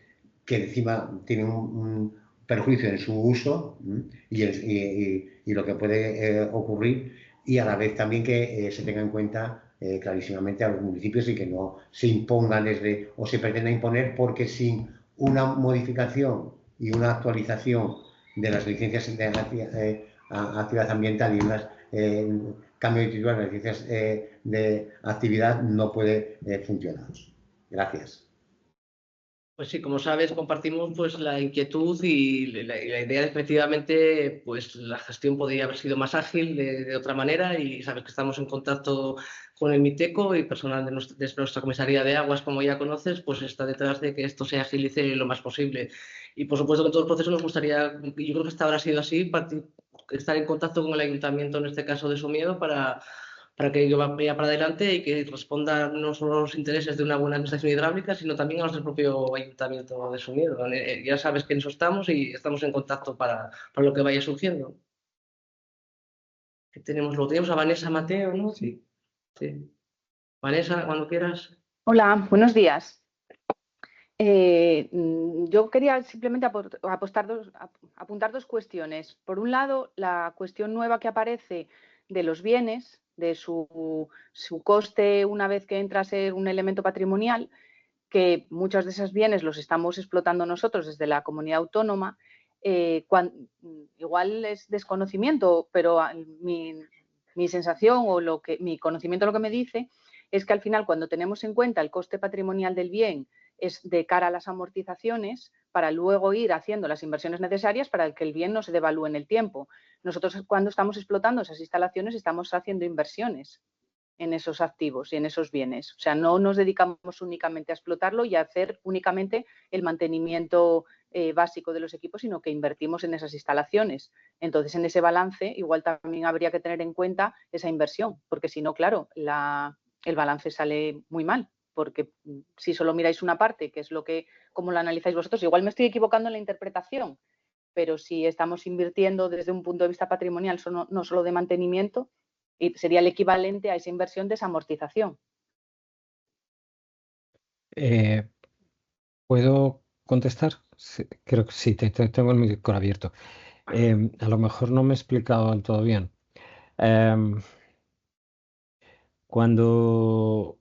que encima tienen un perjuicio en su uso, y lo que puede ocurrir, y a la vez también que se tenga en cuenta clarísimamente a los municipios y que no se impongan o se pretenda imponer, porque sin una modificación y una actualización de las licencias de actividad ambiental y unas cambio de titular en las licencias de actividad no puede funcionar. Gracias. Pues sí, como sabes, compartimos pues la inquietud y la idea de, efectivamente, pues la gestión podría haber sido más ágil de otra manera, y sabes que estamos en contacto con el MITECO, y personal de nuestra comisaría de aguas, como ya conoces, pues está detrás de que esto se agilice lo más posible. Y por supuesto que en todo el proceso nos gustaría, y yo creo que hasta ahora ha sido así, estar en contacto con el ayuntamiento, en este caso de Somiedo, para que ello vaya para adelante y que responda no solo a los intereses de una buena administración hidráulica, sino también a los del propio ayuntamiento de Somiedo. Ya sabes que en eso estamos y estamos en contacto para lo que vaya surgiendo. Lo tenemos a Vanessa Mateo, ¿no? Sí. Sí. Vanessa, cuando quieras. Hola, buenos días. Yo quería simplemente apuntar dos cuestiones. Por un lado, la cuestión nueva que aparece de los bienes, de su coste una vez que entra a ser un elemento patrimonial, que muchos de esos bienes los estamos explotando nosotros desde la comunidad autónoma. Igual es desconocimiento, pero mi sensación o mi conocimiento lo que me dice es que al final, cuando tenemos en cuenta el coste patrimonial del bien, es de cara a las amortizaciones, para luego ir haciendo las inversiones necesarias para que el bien no se devalúe en el tiempo. Nosotros, cuando estamos explotando esas instalaciones, estamos haciendo inversiones en esos activos y en esos bienes. O sea, no nos dedicamos únicamente a explotarlo y a hacer únicamente el mantenimiento básico de los equipos, sino que invertimos en esas instalaciones. Entonces, en ese balance, igual también habría que tener en cuenta esa inversión, porque si no, claro, el balance sale muy mal, porque si solo miráis una parte, que es como lo analizáis vosotros, igual me estoy equivocando en la interpretación, pero si estamos invirtiendo desde un punto de vista patrimonial, no solo de mantenimiento, sería el equivalente a esa inversión de esa amortización. ¿Puedo contestar? Sí, creo que sí, tengo el micro abierto. A lo mejor no me he explicado del todo bien. Cuando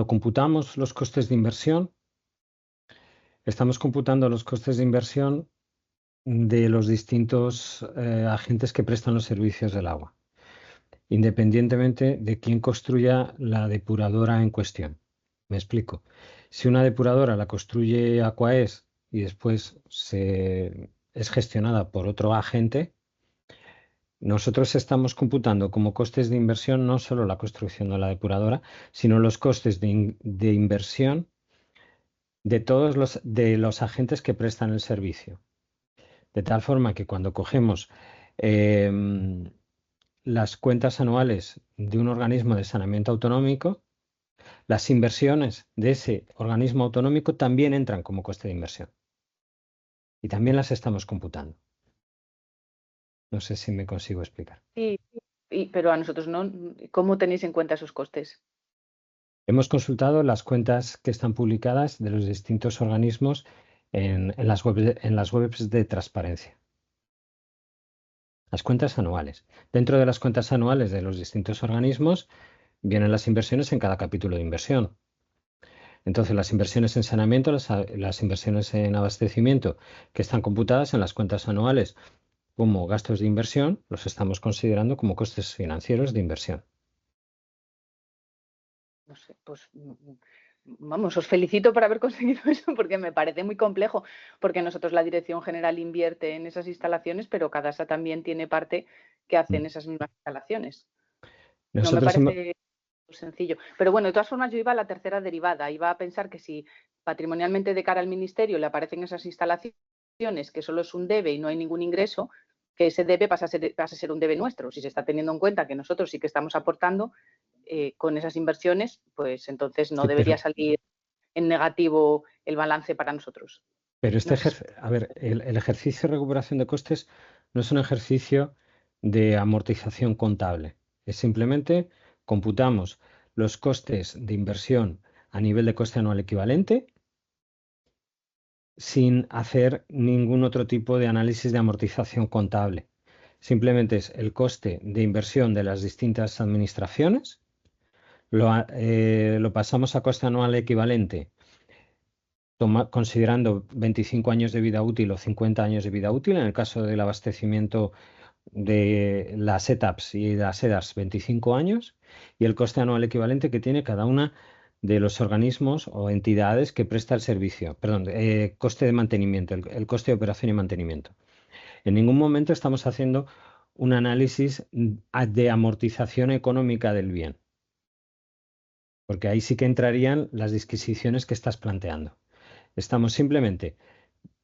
computamos los costes de inversión, estamos computando los costes de inversión de los distintos agentes que prestan los servicios del agua, independientemente de quién construya la depuradora en cuestión. Me explico. Si una depuradora la construye Aquaes y después es gestionada por otro agente, nosotros estamos computando como costes de inversión no solo la construcción de la depuradora, sino los costes de inversión de todos los agentes que prestan el servicio. De tal forma que cuando cogemos las cuentas anuales de un organismo de saneamiento autonómico, las inversiones de ese organismo autonómico también entran como coste de inversión. Y también las estamos computando. No sé si me consigo explicar. Sí, Pero a nosotros no. ¿Cómo tenéis en cuenta esos costes? Hemos consultado las cuentas que están publicadas de los distintos organismos en las webs de transparencia. Las cuentas anuales. Dentro de las cuentas anuales de los distintos organismos vienen las inversiones en cada capítulo de inversión. Entonces, las inversiones en saneamiento, las inversiones en abastecimiento que están computadas en las cuentas anuales como gastos de inversión, los estamos considerando como costes financieros de inversión. No sé, pues vamos, os felicito por haber conseguido eso porque me parece muy complejo, porque nosotros la Dirección General invierte en esas instalaciones, pero Cadasa también tiene parte que hace en esas mismas instalaciones. No me parece sencillo. Pero bueno, de todas formas yo iba a la tercera derivada, iba a pensar que si patrimonialmente de cara al Ministerio le aparecen esas instalaciones que solo es un debe y no hay ningún ingreso, que ese debe pasa a ser un debe nuestro. Si se está teniendo en cuenta que nosotros sí que estamos aportando con esas inversiones, pues entonces no debería salir en negativo el balance para nosotros. Pero a ver, el ejercicio de recuperación de costes no es un ejercicio de amortización contable. Es simplemente computamos los costes de inversión a nivel de coste anual equivalente sin hacer ningún otro tipo de análisis de amortización contable. Simplemente es el coste de inversión de las distintas administraciones, lo pasamos a coste anual equivalente considerando 25 años de vida útil o 50 años de vida útil, en el caso del abastecimiento de las ETAPs y las EDAS 25 años, y el coste anual equivalente que tiene cada una de los organismos o entidades que presta el servicio. Perdón, coste de mantenimiento, el coste de operación y mantenimiento. En ningún momento estamos haciendo un análisis de amortización económica del bien, porque ahí sí que entrarían las disquisiciones que estás planteando. Estamos simplemente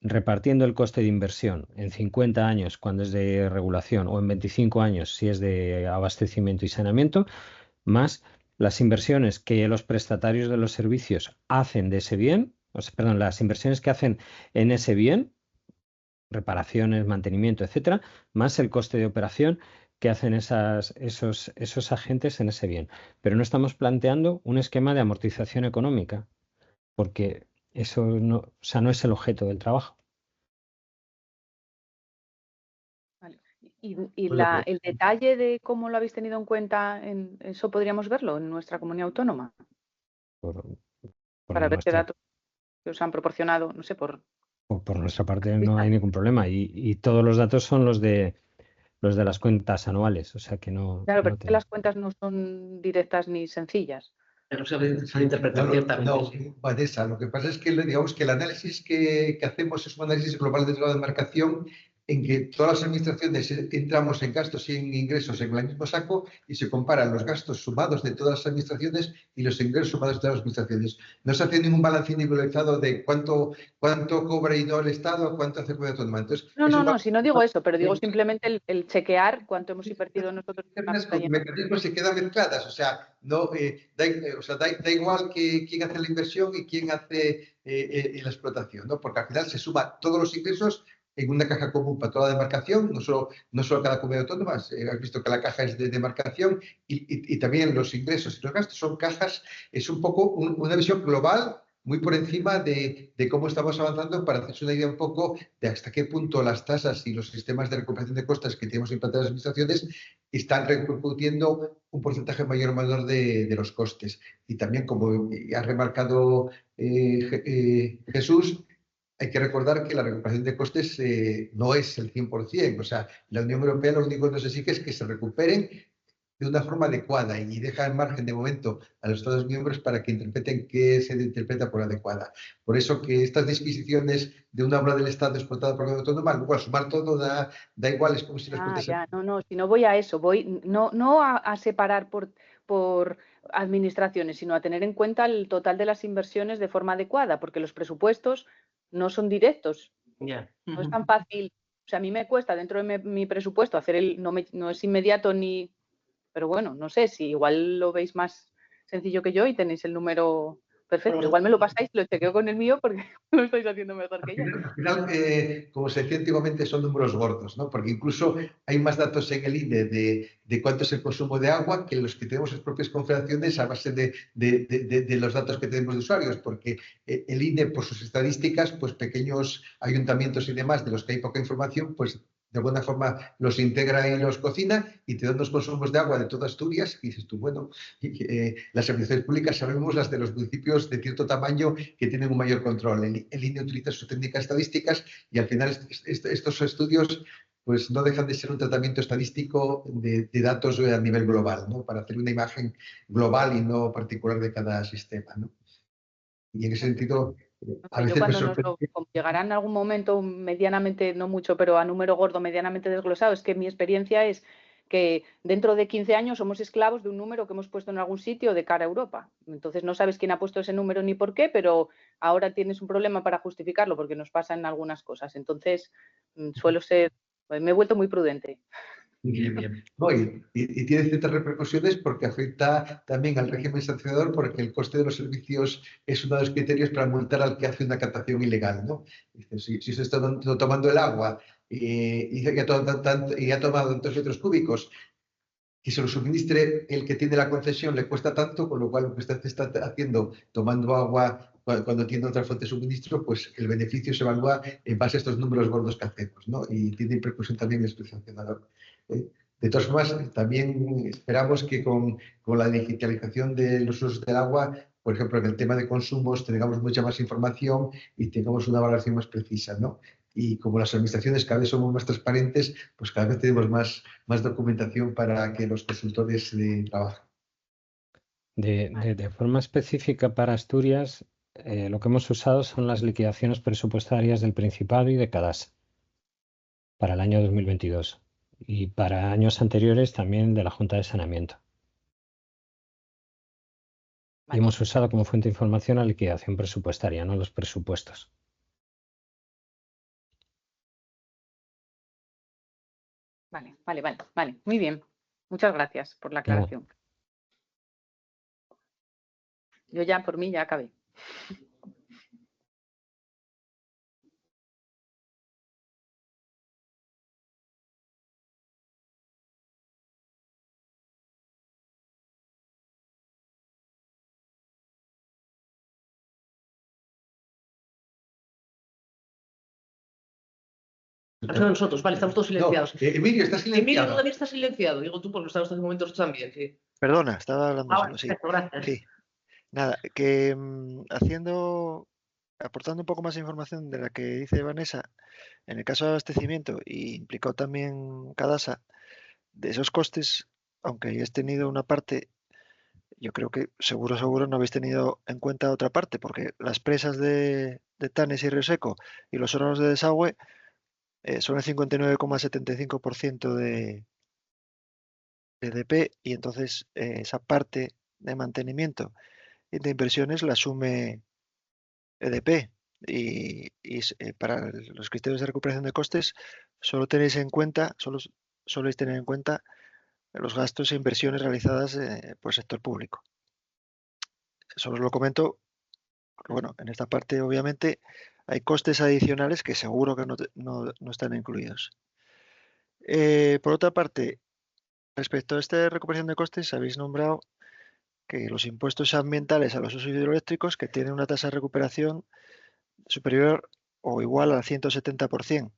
repartiendo el coste de inversión en 50 años cuando es de regulación o en 25 años si es de abastecimiento y saneamiento, más las inversiones que los prestatarios de los servicios hacen de ese bien, perdón, las inversiones que hacen en ese bien, reparaciones, mantenimiento, etcétera, más el coste de operación que hacen esos agentes en ese bien. Pero no estamos planteando un esquema de amortización económica, porque eso no, o sea, no es el objeto del trabajo. Vale. El detalle de cómo lo habéis tenido en cuenta, ¿eso podríamos verlo en nuestra comunidad autónoma? Para ver qué datos que os han proporcionado, no sé, por nuestra parte no hay ningún problema y todos los datos son los de las cuentas anuales, o sea que no. Claro, pero es que las cuentas no son directas ni sencillas. Pero se interpreta ciertamente. No, Vanessa, lo que pasa es que digamos que el análisis que hacemos es un análisis global de la demarcación en que todas las administraciones entramos en gastos y en ingresos en el mismo saco y se comparan los gastos sumados de todas las administraciones y los ingresos sumados de todas las administraciones. No se hace ningún balance individualizado de cuánto cobra y no el Estado, cuánto hace la comunidad autónoma. Entonces, no, si no digo eso, pero digo simplemente el chequear cuánto hemos invertido nosotros. Los mecanismos se quedan mezcladas, o sea, no, da igual quién hace la inversión y quién hace la explotación, ¿no? Porque al final se suma todos los ingresos en una caja común para toda la demarcación, no solo cada comunidad autónoma. Has visto que la caja es de demarcación y también los ingresos y los gastos son cajas. Es un poco una visión global muy por encima de cómo estamos avanzando para hacerse una idea un poco de hasta qué punto las tasas y los sistemas de recuperación de costas que tenemos implantados en las administraciones están repercutiendo un porcentaje mayor o menor de los costes. Y también, como ha remarcado Jesús, hay que recordar que la recuperación de costes no es el 100%. O sea, la Unión Europea lo único que nos exige es que se recuperen de una forma adecuada y deja en margen de momento a los Estados miembros para que interpreten qué se interpreta por adecuada. Por eso que estas disquisiciones de una obra del Estado explotada por la autónoma, luego al sumar todo da igual, es como si las cuentas... No, si no voy a eso, voy no a separar por administraciones, sino a tener en cuenta el total de las inversiones de forma adecuada, porque los presupuestos no son directos. No es tan fácil. O sea, a mí me cuesta dentro de mi presupuesto hacer no es inmediato ni... Pero bueno, no sé si igual lo veis más sencillo que yo y tenéis el número Perfecto, igual me lo pasáis, lo chequeo con el mío porque lo estáis haciendo mejor que yo. Al final, como se decía antiguamente, son números gordos, ¿no? Porque incluso hay más datos en el INE de cuánto es el consumo de agua que los que tenemos las propias confederaciones a base de los datos que tenemos de usuarios, porque el INE, por sus estadísticas, pues pequeños ayuntamientos y demás de los que hay poca información, pues de alguna forma los integra y los cocina y te dan los consumos de agua de toda Asturias y dices tú, bueno, las administraciones públicas sabemos las de los municipios de cierto tamaño que tienen un mayor control. El INE utiliza sus técnicas estadísticas y al final estos estudios pues no dejan de ser un tratamiento estadístico de datos a nivel global, ¿no? Para hacer una imagen global y no particular de cada sistema, ¿no? Y en ese sentido, a veces me sorprende. Como llegará en algún momento medianamente, no mucho, pero a número gordo medianamente desglosado, es que mi experiencia es que dentro de 15 años somos esclavos de un número que hemos puesto en algún sitio de cara a Europa. Entonces no sabes quién ha puesto ese número ni por qué, pero ahora tienes un problema para justificarlo porque nos pasan algunas cosas. Entonces suelo ser, me he vuelto muy prudente. Bien. No, y tiene ciertas repercusiones porque afecta también al régimen sancionador porque el coste de los servicios es uno de los criterios para multar al que hace una captación ilegal, ¿no? Si se está tomando el agua y ha tomado tantos litros cúbicos, que se lo suministre el que tiene la concesión le cuesta tanto, con lo cual lo que usted está haciendo tomando agua cuando tiene otra fuente de suministro, pues el beneficio se evalúa en base a estos números gordos que hacemos, ¿no? Y tiene repercusión también en el sancionador. De todas formas, también esperamos que con la digitalización de los usos del agua, por ejemplo, en el tema de consumos, tengamos mucha más información y tengamos una valoración más precisa, ¿no? Y como las administraciones cada vez somos más transparentes, pues cada vez tenemos más documentación para que los consultores trabajen. De forma específica para Asturias, lo que hemos usado son las liquidaciones presupuestarias del Principado y de Cadasa para el año 2022 y para años anteriores también de la Junta de Saneamiento. Y hemos usado como fuente de información la liquidación presupuestaria, no los presupuestos. Vale. Muy bien. Muchas gracias por la aclaración. Yo ya, por mí, ya acabé. Son nosotros, vale, estamos todos silenciados. No, Emilio, está silenciado. Emilio todavía está silenciado, digo tú, porque estabas en momentos también, sí. Perdona, estaba hablando solo, sí. Perfecto, gracias. Sí. Nada, que aportando un poco más de información de la que dice Vanessa, en el caso de abastecimiento, y implicó también Cadasa, de esos costes, aunque hayáis tenido una parte, yo creo que seguro no habéis tenido en cuenta otra parte, porque las presas de Tanes y Río Seco y los órganos de desagüe son el 59,75% de EDP, y entonces esa parte de mantenimiento y de inversiones la asume EDP, y para los criterios de recuperación de costes solo tenéis tener en cuenta los gastos e inversiones realizadas por el sector público. Solo os lo comento porque, bueno, en esta parte obviamente hay costes adicionales que seguro que no están incluidos. Por otra parte, respecto a esta recuperación de costes, habéis nombrado que los impuestos ambientales a los usos hidroeléctricos que tienen una tasa de recuperación superior o igual al 170%.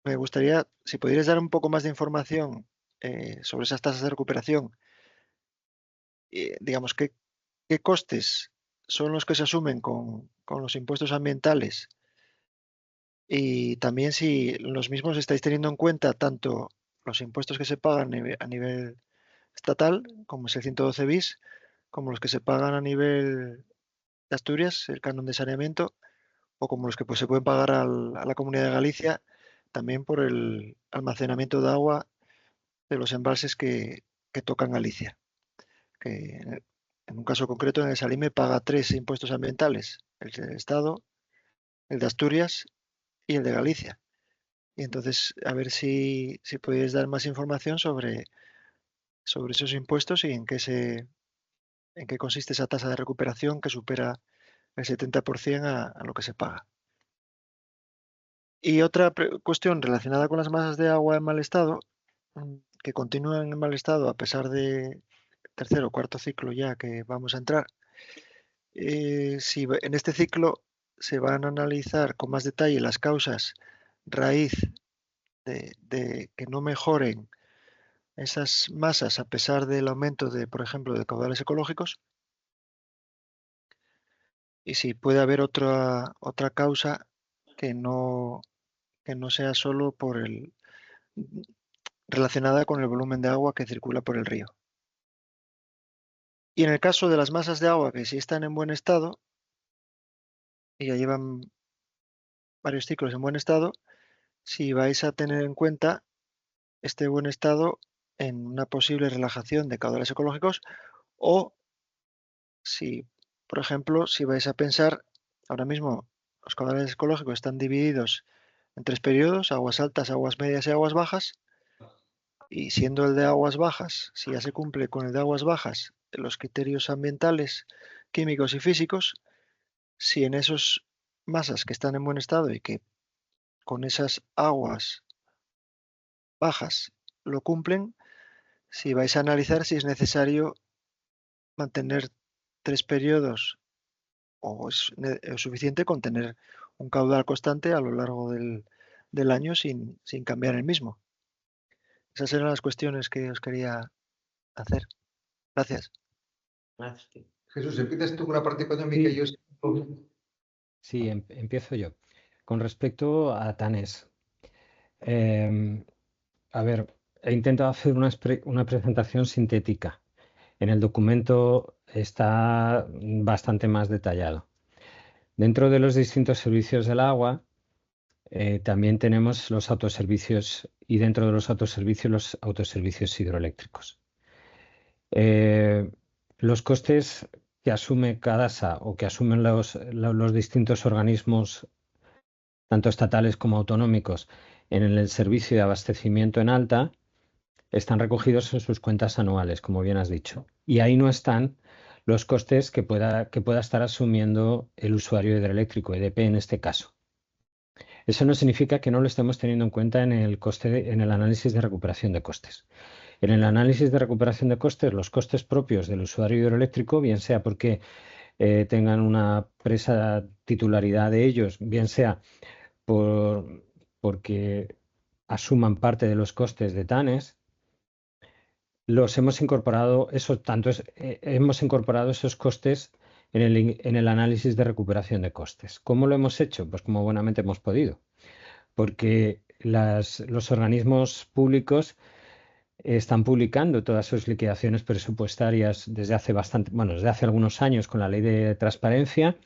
Me gustaría, si pudierais dar un poco más de información sobre esas tasas de recuperación, digamos, qué costes son los que se asumen con los impuestos ambientales, y también si los mismos estáis teniendo en cuenta tanto los impuestos que se pagan a nivel estatal, como es el 112 bis, como los que se pagan a nivel de Asturias, el canon de saneamiento, o como los que se pueden pagar a la Comunidad de Galicia, también por el almacenamiento de agua de los embalses que tocan Galicia. Que en un caso concreto, en el Salime paga 3 impuestos ambientales: el del Estado, el de Asturias y el de Galicia. Y entonces, a ver si podéis dar más información sobre esos impuestos y en qué se en qué consiste esa tasa de recuperación que supera el 70% a lo que se paga. Y otra cuestión relacionada con las masas de agua en mal estado, que continúan en mal estado a pesar de tercer o cuarto ciclo ya que vamos a entrar. Si en este ciclo se van a analizar con más detalle las causas raíz de que no mejoren esas masas a pesar del aumento de, por ejemplo, de caudales ecológicos, y si puede haber otra causa que no sea solo relacionada con el volumen de agua que circula por el río. Y en el caso de las masas de agua que sí están en buen estado, y ya llevan varios ciclos en buen estado, si vais a tener en cuenta este buen estado en una posible relajación de caudales ecológicos, o si, por ejemplo, si vais a pensar, ahora mismo los caudales ecológicos están divididos en 3 periodos: aguas altas, aguas medias y aguas bajas, y siendo el de aguas bajas, si ya se cumple con el de aguas bajas los criterios ambientales, químicos y físicos, si en esas masas que están en buen estado y que con esas aguas bajas lo cumplen, si vais a analizar si es necesario mantener 3 periodos o es suficiente con tener un caudal constante a lo largo del año sin cambiar el mismo. Esas eran las cuestiones que os quería hacer. Gracias. Gracias. Jesús, empiezas tú con la parte económica y yo... Sí, empiezo yo. Con respecto a TANES, a ver, he intentado hacer una presentación sintética. En el documento está bastante más detallado. Dentro de los distintos servicios del agua, también tenemos los autoservicios, y dentro de los autoservicios hidroeléctricos. Los costes que asume CADASA o que asumen los distintos organismos, tanto estatales como autonómicos, en el servicio de abastecimiento en alta, están recogidos en sus cuentas anuales, como bien has dicho. Y ahí no están los costes que pueda estar asumiendo el usuario hidroeléctrico, EDP en este caso. Eso no significa que no lo estemos teniendo en cuenta en el análisis de recuperación de costes. En el análisis de recuperación de costes, los costes propios del usuario hidroeléctrico, bien sea porque tengan una presa titularidad de ellos, bien sea porque asuman parte de los costes de TANES, los hemos incorporado, hemos incorporado esos costes en el análisis de recuperación de costes. ¿Cómo lo hemos hecho? Pues como buenamente hemos podido, porque los organismos públicos están publicando todas sus liquidaciones presupuestarias desde hace algunos años con la ley de transparencia.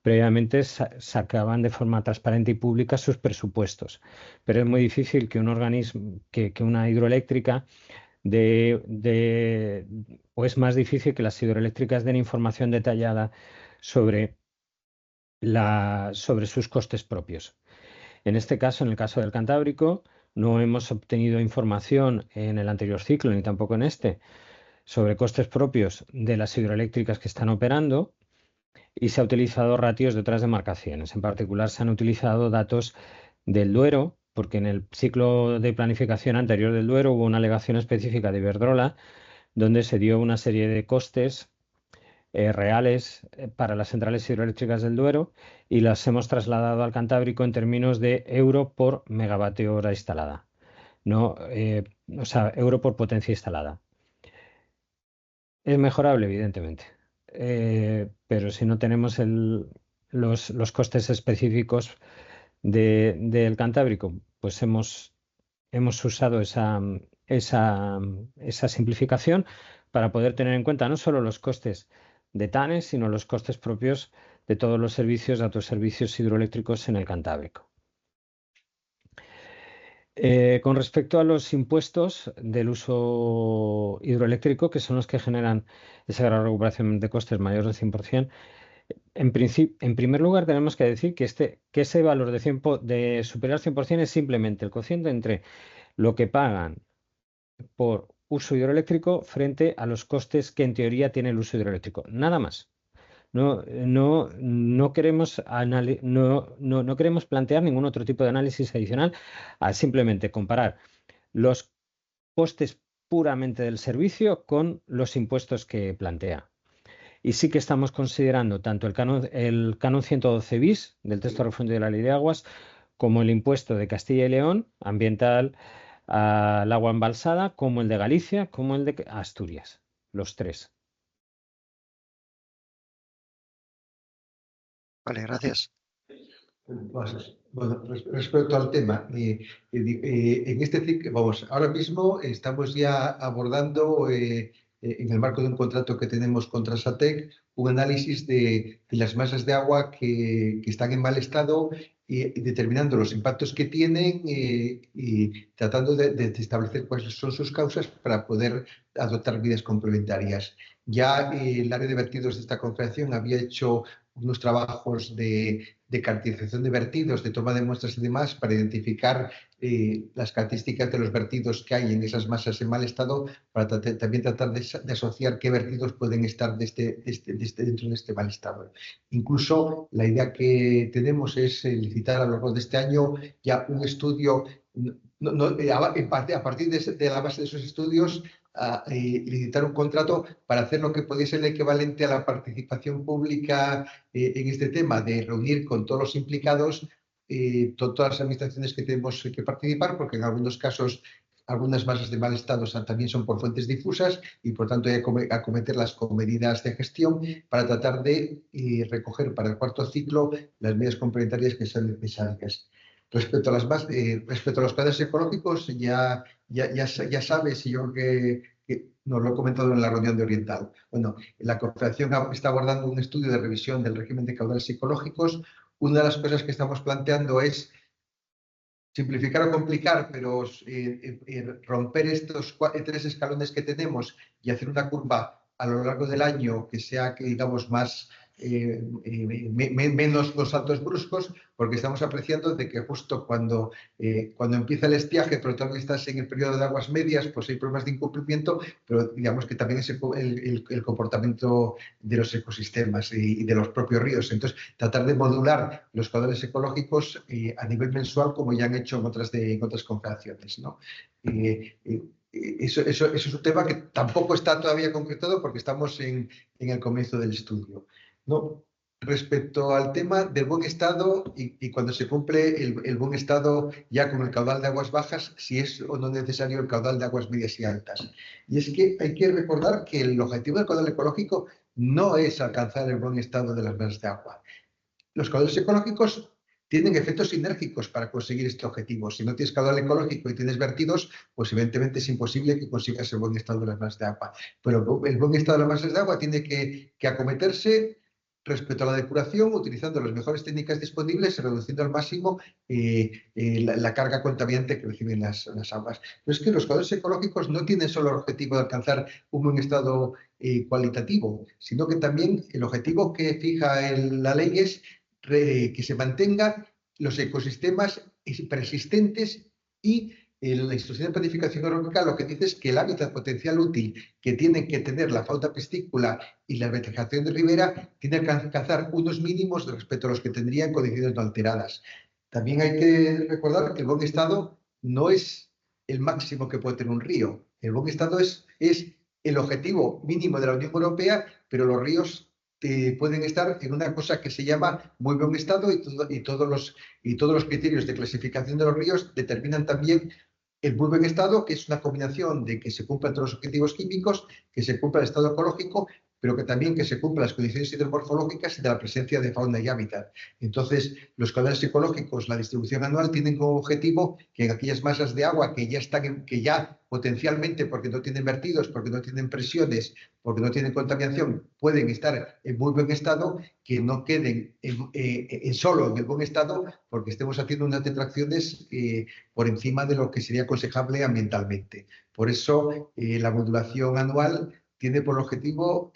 Previamente sacaban de forma transparente y pública sus presupuestos, pero es muy difícil que un organismo, que una hidroeléctrica o es más difícil que las hidroeléctricas den información detallada sobre sus costes propios. En este caso, en el caso del Cantábrico, no hemos obtenido información en el anterior ciclo ni tampoco en este sobre costes propios de las hidroeléctricas que están operando, y se ha utilizado ratios de otras demarcaciones. En particular, se han utilizado datos del Duero, porque en el ciclo de planificación anterior del Duero hubo una alegación específica de Iberdrola, donde se dio una serie de costes reales para las centrales hidroeléctricas del Duero, y las hemos trasladado al Cantábrico en términos de euro por megavatio hora instalada, no, euro por potencia instalada. Es mejorable, evidentemente, pero si no tenemos los costes específicos del Cantábrico, pues hemos usado esa simplificación para poder tener en cuenta no solo los costes de TANES, sino los costes propios de todos los servicios de autoservicios hidroeléctricos en el Cantábrico. Con respecto a los impuestos del uso hidroeléctrico, que son los que generan esa gran recuperación de costes mayor del 100%, en primer lugar tenemos que decir que ese valor de superior al 100% es simplemente el cociente entre lo que pagan por uso hidroeléctrico frente a los costes que en teoría tiene el uso hidroeléctrico. Nada más. No queremos no queremos plantear ningún otro tipo de análisis adicional a simplemente comparar los costes puramente del servicio con los impuestos que plantea. Y sí que estamos considerando tanto el canon 112 bis del texto refundido de la Ley de Aguas como el impuesto de Castilla y León ambiental al agua embalsada, como el de Galicia, como el de Asturias, los tres. Vale, gracias. Bueno, respecto al tema, en este ciclo, vamos, ahora mismo estamos ya abordando, en el marco de un contrato que tenemos contra SATEC, un análisis de las masas de agua que están en mal estado y determinando los impactos que tienen y tratando de establecer cuáles son sus causas para poder adoptar medidas complementarias. Ya el área de vertidos de esta confederación había hecho unos trabajos de caracterización de vertidos, de toma de muestras y demás, para identificar las características de los vertidos que hay en esas masas en mal estado, para también tratar de asociar qué vertidos pueden estar dentro de este mal estado. Incluso la idea que tenemos es licitar a lo largo de este año ya un estudio, a partir de la base de esos estudios, licitar un contrato para hacer lo que podría ser el equivalente a la participación pública en este tema, de reunir con todos los implicados, todas las administraciones que tenemos que participar, porque en algunos casos algunas masas de mal estado también son por fuentes difusas y por tanto hay que acometerlas con medidas de gestión para tratar de recoger para el cuarto ciclo las medidas complementarias que sean necesarias. Respecto a los planes ecológicos, ya sabes, y yo que nos lo he comentado en la reunión de Oriental. Bueno, la Confederación está abordando un estudio de revisión del régimen de caudales ecológicos. Una de las cosas que estamos planteando es simplificar o complicar, pero romper estos 3 escalones que tenemos y hacer una curva a lo largo del año que sea, digamos, más menos los saltos bruscos, porque estamos apreciando de que justo cuando empieza el estiaje, pero todavía estás en el periodo de aguas medias, pues hay problemas de incumplimiento, pero digamos que también es el comportamiento de los ecosistemas y de los propios ríos. Entonces, tratar de modular los caudales ecológicos a nivel mensual, como ya han hecho en otras confederaciones, ¿no? Eso es un tema que tampoco está todavía concretado porque estamos en el comienzo del estudio, ¿no? Respecto al tema del buen estado y cuando se cumple el buen estado ya con el caudal de aguas bajas, si es o no necesario el caudal de aguas medias y altas. Y es que hay que recordar que el objetivo del caudal ecológico no es alcanzar el buen estado de las masas de agua. Los caudales ecológicos tienen efectos sinérgicos para conseguir este objetivo. Si no tienes caudal ecológico y tienes vertidos, pues evidentemente es imposible que consigas el buen estado de las masas de agua. Pero el buen estado de las masas de agua tiene que acometerse respecto a la depuración, utilizando las mejores técnicas disponibles y reduciendo al máximo la carga contaminante que reciben las aguas. Pero es que los caudales ecológicos no tienen solo el objetivo de alcanzar un buen estado cualitativo, sino que también el objetivo que fija la ley es que se mantengan los ecosistemas persistentes y la Instrucción de Planificación Ecológica lo que dice es que el hábitat potencial útil que tienen que tener la fauna piscícola y la vegetación de ribera tiene que alcanzar unos mínimos respecto a los que tendrían condiciones no alteradas. También hay que recordar que el buen estado no es el máximo que puede tener un río. El buen estado es el objetivo mínimo de la Unión Europea, pero los ríos pueden estar en una cosa que se llama muy buen estado y todos los criterios de clasificación de los ríos determinan también el muy buen estado, que es una combinación de que se cumplan todos los objetivos químicos, que se cumpla el estado ecológico, pero que también que se cumplan las condiciones hidromorfológicas y de la presencia de fauna y hábitat. Entonces, los caudales ecológicos, la distribución anual, tienen como objetivo que en aquellas masas de agua que ya potencialmente, porque no tienen vertidos, porque no tienen presiones, porque no tienen contaminación, pueden estar en muy buen estado, que no queden solo en el buen estado, porque estemos haciendo unas detracciones por encima de lo que sería aconsejable ambientalmente. Por eso, la modulación anual tiene por objetivo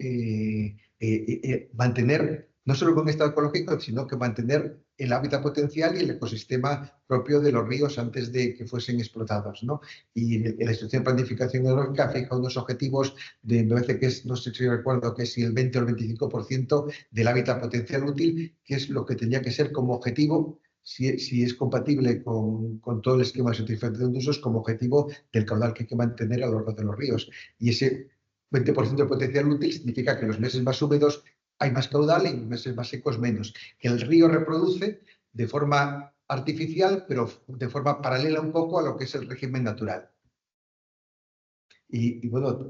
mantener no solo con estado ecológico, sino que mantener el hábitat potencial y el ecosistema propio de los ríos antes de que fuesen explotados, ¿no? Y la Instrucción de Planificación Hidrológica fija unos objetivos de, me parece que es, no sé si recuerdo, que es si el 20 o el 25% del hábitat potencial útil, que es lo que tendría que ser como objetivo, si es compatible con todo el esquema de satisfacción de usos, como objetivo del caudal que hay que mantener a lo largo de los ríos. Y ese 20% de potencial útil significa que en los meses más húmedos hay más caudal y en los meses más secos menos. Que el río reproduce de forma artificial, pero de forma paralela un poco a lo que es el régimen natural. Y bueno,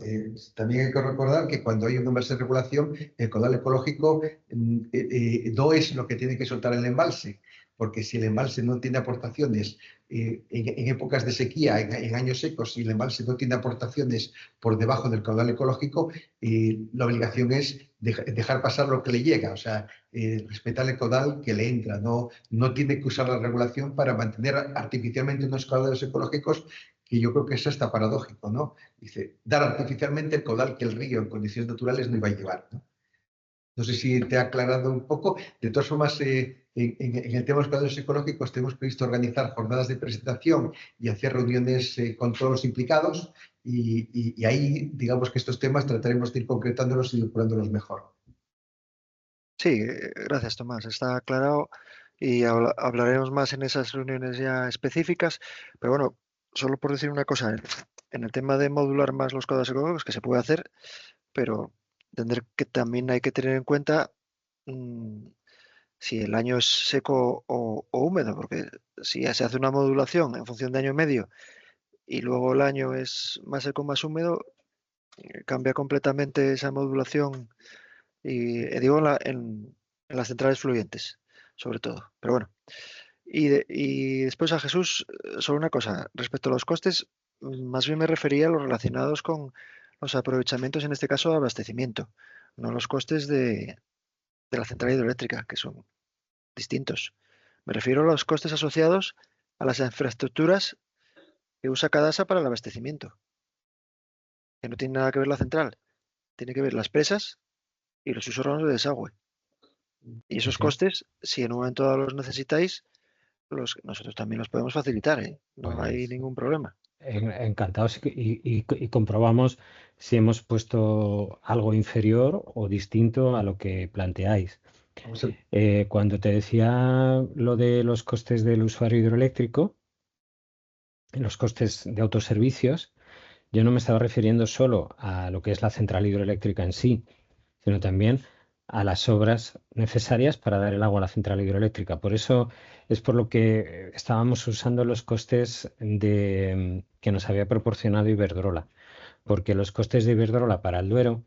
también hay que recordar que cuando hay un embalse de regulación, el caudal ecológico no es lo que tiene que soltar el embalse, porque si el embalse no tiene aportaciones en épocas de sequía, en años secos, si el embalse no tiene aportaciones por debajo del caudal ecológico, la obligación es dejar pasar lo que le llega, o sea, respetar el caudal que le entra. No tiene que usar la regulación para mantener artificialmente unos caudales ecológicos, que yo creo que es hasta paradójico, ¿no? Dice, dar artificialmente el caudal que el río en condiciones naturales no iba a llevar, ¿no? No sé si te ha aclarado un poco. De todas formas, en el tema de los caudales ecológicos tenemos previsto organizar jornadas de presentación y hacer reuniones con todos los implicados y ahí, digamos que estos temas trataremos de ir concretándolos y depurándolos mejor. Sí, gracias Tomás, está aclarado y hablaremos más en esas reuniones ya específicas, pero bueno, solo por decir una cosa, en el tema de modular más los caudales ecológicos, que se puede hacer, pero tendré que también hay que tener en cuenta si el año es seco o húmedo, porque si se hace una modulación en función de año medio y luego el año es más seco o más húmedo, cambia completamente esa modulación y digo en las centrales fluyentes, sobre todo. Pero bueno, y después a Jesús, solo una cosa, respecto a los costes, más bien me refería a los relacionados con los aprovechamientos, en este caso de abastecimiento, no los costes de la central hidroeléctrica, que son distintos. Me refiero a los costes asociados a las infraestructuras que usa Cadasa para el abastecimiento, que no tiene nada que ver la central, tiene que ver las presas y los sus órganos de desagüe. Y esos costes, si en un momento dado los necesitáis, nosotros también los podemos facilitar, ¿eh? No hay ningún problema. Encantados y comprobamos si hemos puesto algo inferior o distinto a lo que planteáis. Cuando te decía lo de los costes del usuario hidroeléctrico, los costes de autoservicios, yo no me estaba refiriendo solo a lo que es la central hidroeléctrica en sí, sino también a las obras necesarias para dar el agua a la central hidroeléctrica. Por eso es por lo que estábamos usando los costes que nos había proporcionado Iberdrola, porque los costes de Iberdrola para el Duero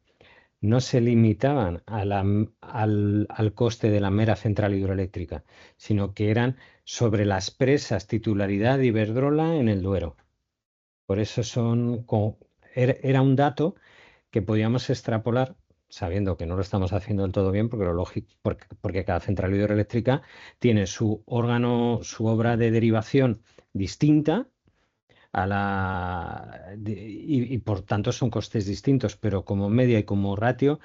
no se limitaban al coste de la mera central hidroeléctrica, sino que eran sobre las presas titularidad de Iberdrola en el Duero. Por eso era un dato que podíamos extrapolar, sabiendo que no lo estamos haciendo del todo bien, porque cada central hidroeléctrica tiene su órgano, su obra de derivación distinta y por tanto son costes distintos, pero como media y como ratio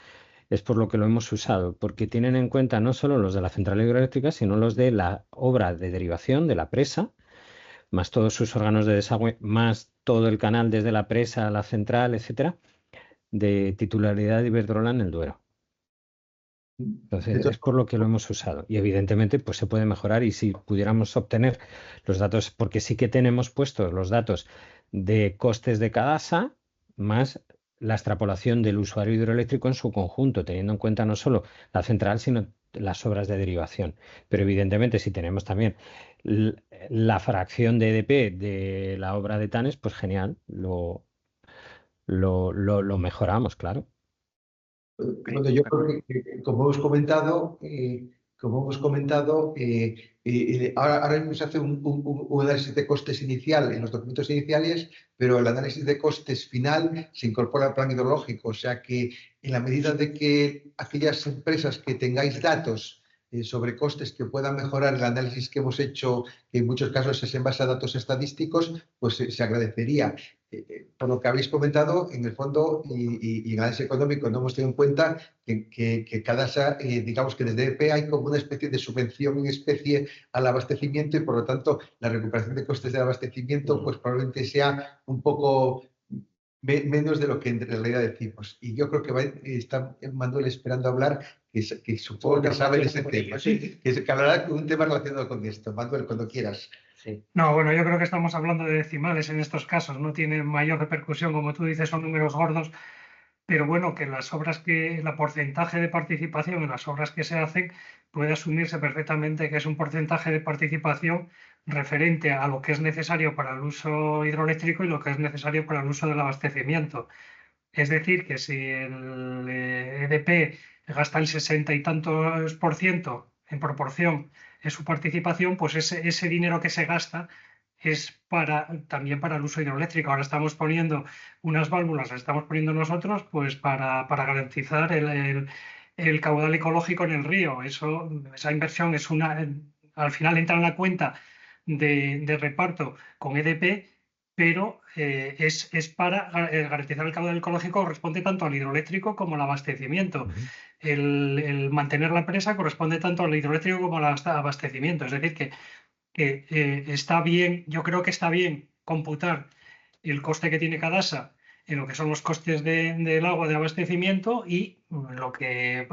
es por lo que lo hemos usado, porque tienen en cuenta no solo los de la central hidroeléctrica, sino los de la obra de derivación de la presa, más todos sus órganos de desagüe, más todo el canal desde la presa a la central, etcétera, de titularidad de Iberdrola en el Duero. Entonces, es por lo que lo hemos usado. Y evidentemente, pues se puede mejorar y si pudiéramos obtener los datos, porque sí que tenemos puestos los datos de costes de Cadasa, más la extrapolación del usuario hidroeléctrico en su conjunto, teniendo en cuenta no solo la central, sino las obras de derivación. Pero evidentemente, si tenemos también la fracción de EDP de la obra de Tanes, pues genial, lo mejoramos, claro. Bueno, yo creo que como hemos comentado, ahora mismo se hace un análisis de costes inicial en los documentos iniciales, pero el análisis de costes final se incorpora al plan hidrológico. O sea que en la medida de que aquellas empresas que tengáis datos sobre costes que puedan mejorar el análisis que hemos hecho, que en muchos casos es en base a datos estadísticos, pues se agradecería. Por lo que habéis comentado, en el fondo y en análisis económico no hemos tenido en cuenta que Cadasa, digamos que desde EDP hay como una especie de subvención en especie al abastecimiento y por lo tanto la recuperación de costes del abastecimiento pues probablemente sea un poco menos de lo que en realidad decimos. Y yo creo que está Manuel esperando hablar, que supongo que sabe de ese tema, que hablará de un tema relacionado con esto. Manuel, cuando quieras. Sí. No, bueno, yo creo que estamos hablando de decimales en estos casos, no tiene mayor repercusión, como tú dices, son números gordos, pero bueno, que las obras la porcentaje de participación en las obras que se hacen puede asumirse perfectamente que es un porcentaje de participación referente a lo que es necesario para el uso hidroeléctrico y lo que es necesario para el uso del abastecimiento. Es decir, que si el EDP gasta el 60 y tantos % en proporción en su participación, pues ese dinero que se gasta es también para el uso hidroeléctrico. Ahora estamos poniendo unas válvulas, las estamos poniendo nosotros pues para garantizar el caudal ecológico en el río. Esa inversión al final entra en la cuenta de reparto con EDP, pero es para garantizar el caudal ecológico, corresponde tanto al hidroeléctrico como al abastecimiento. El mantener la presa corresponde tanto al hidroeléctrico como al abastecimiento. Es decir, que está bien, yo creo que está bien computar el coste que tiene Cadasa en lo que son los costes del agua de abastecimiento y lo que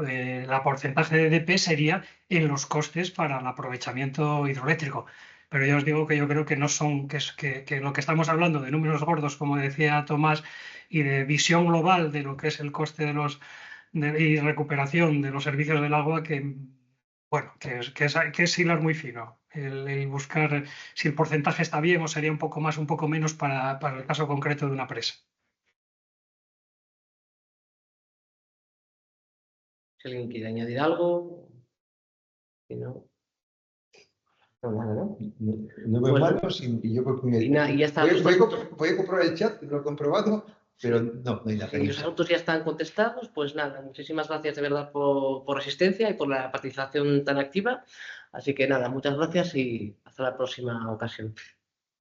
la porcentaje de EDP sería en los costes para el aprovechamiento hidroeléctrico. Pero ya os digo que yo creo que no son, que lo que estamos hablando de números gordos, como decía Tomás, y de visión global de lo que es el coste y recuperación de los servicios del agua, que bueno, que es hilar muy fino. El buscar si el porcentaje está bien o sería un poco más, un poco menos para el caso concreto de una presa. Si alguien quiere añadir algo, si no. Nada, ¿no? No veo manos y yo creo que y ya está. Voy a comprobar el chat, lo he comprobado, pero no hay nada. Y los asuntos ya están contestados, pues nada, muchísimas gracias de verdad por asistencia y por la participación tan activa. Así que nada, muchas gracias y hasta la próxima ocasión.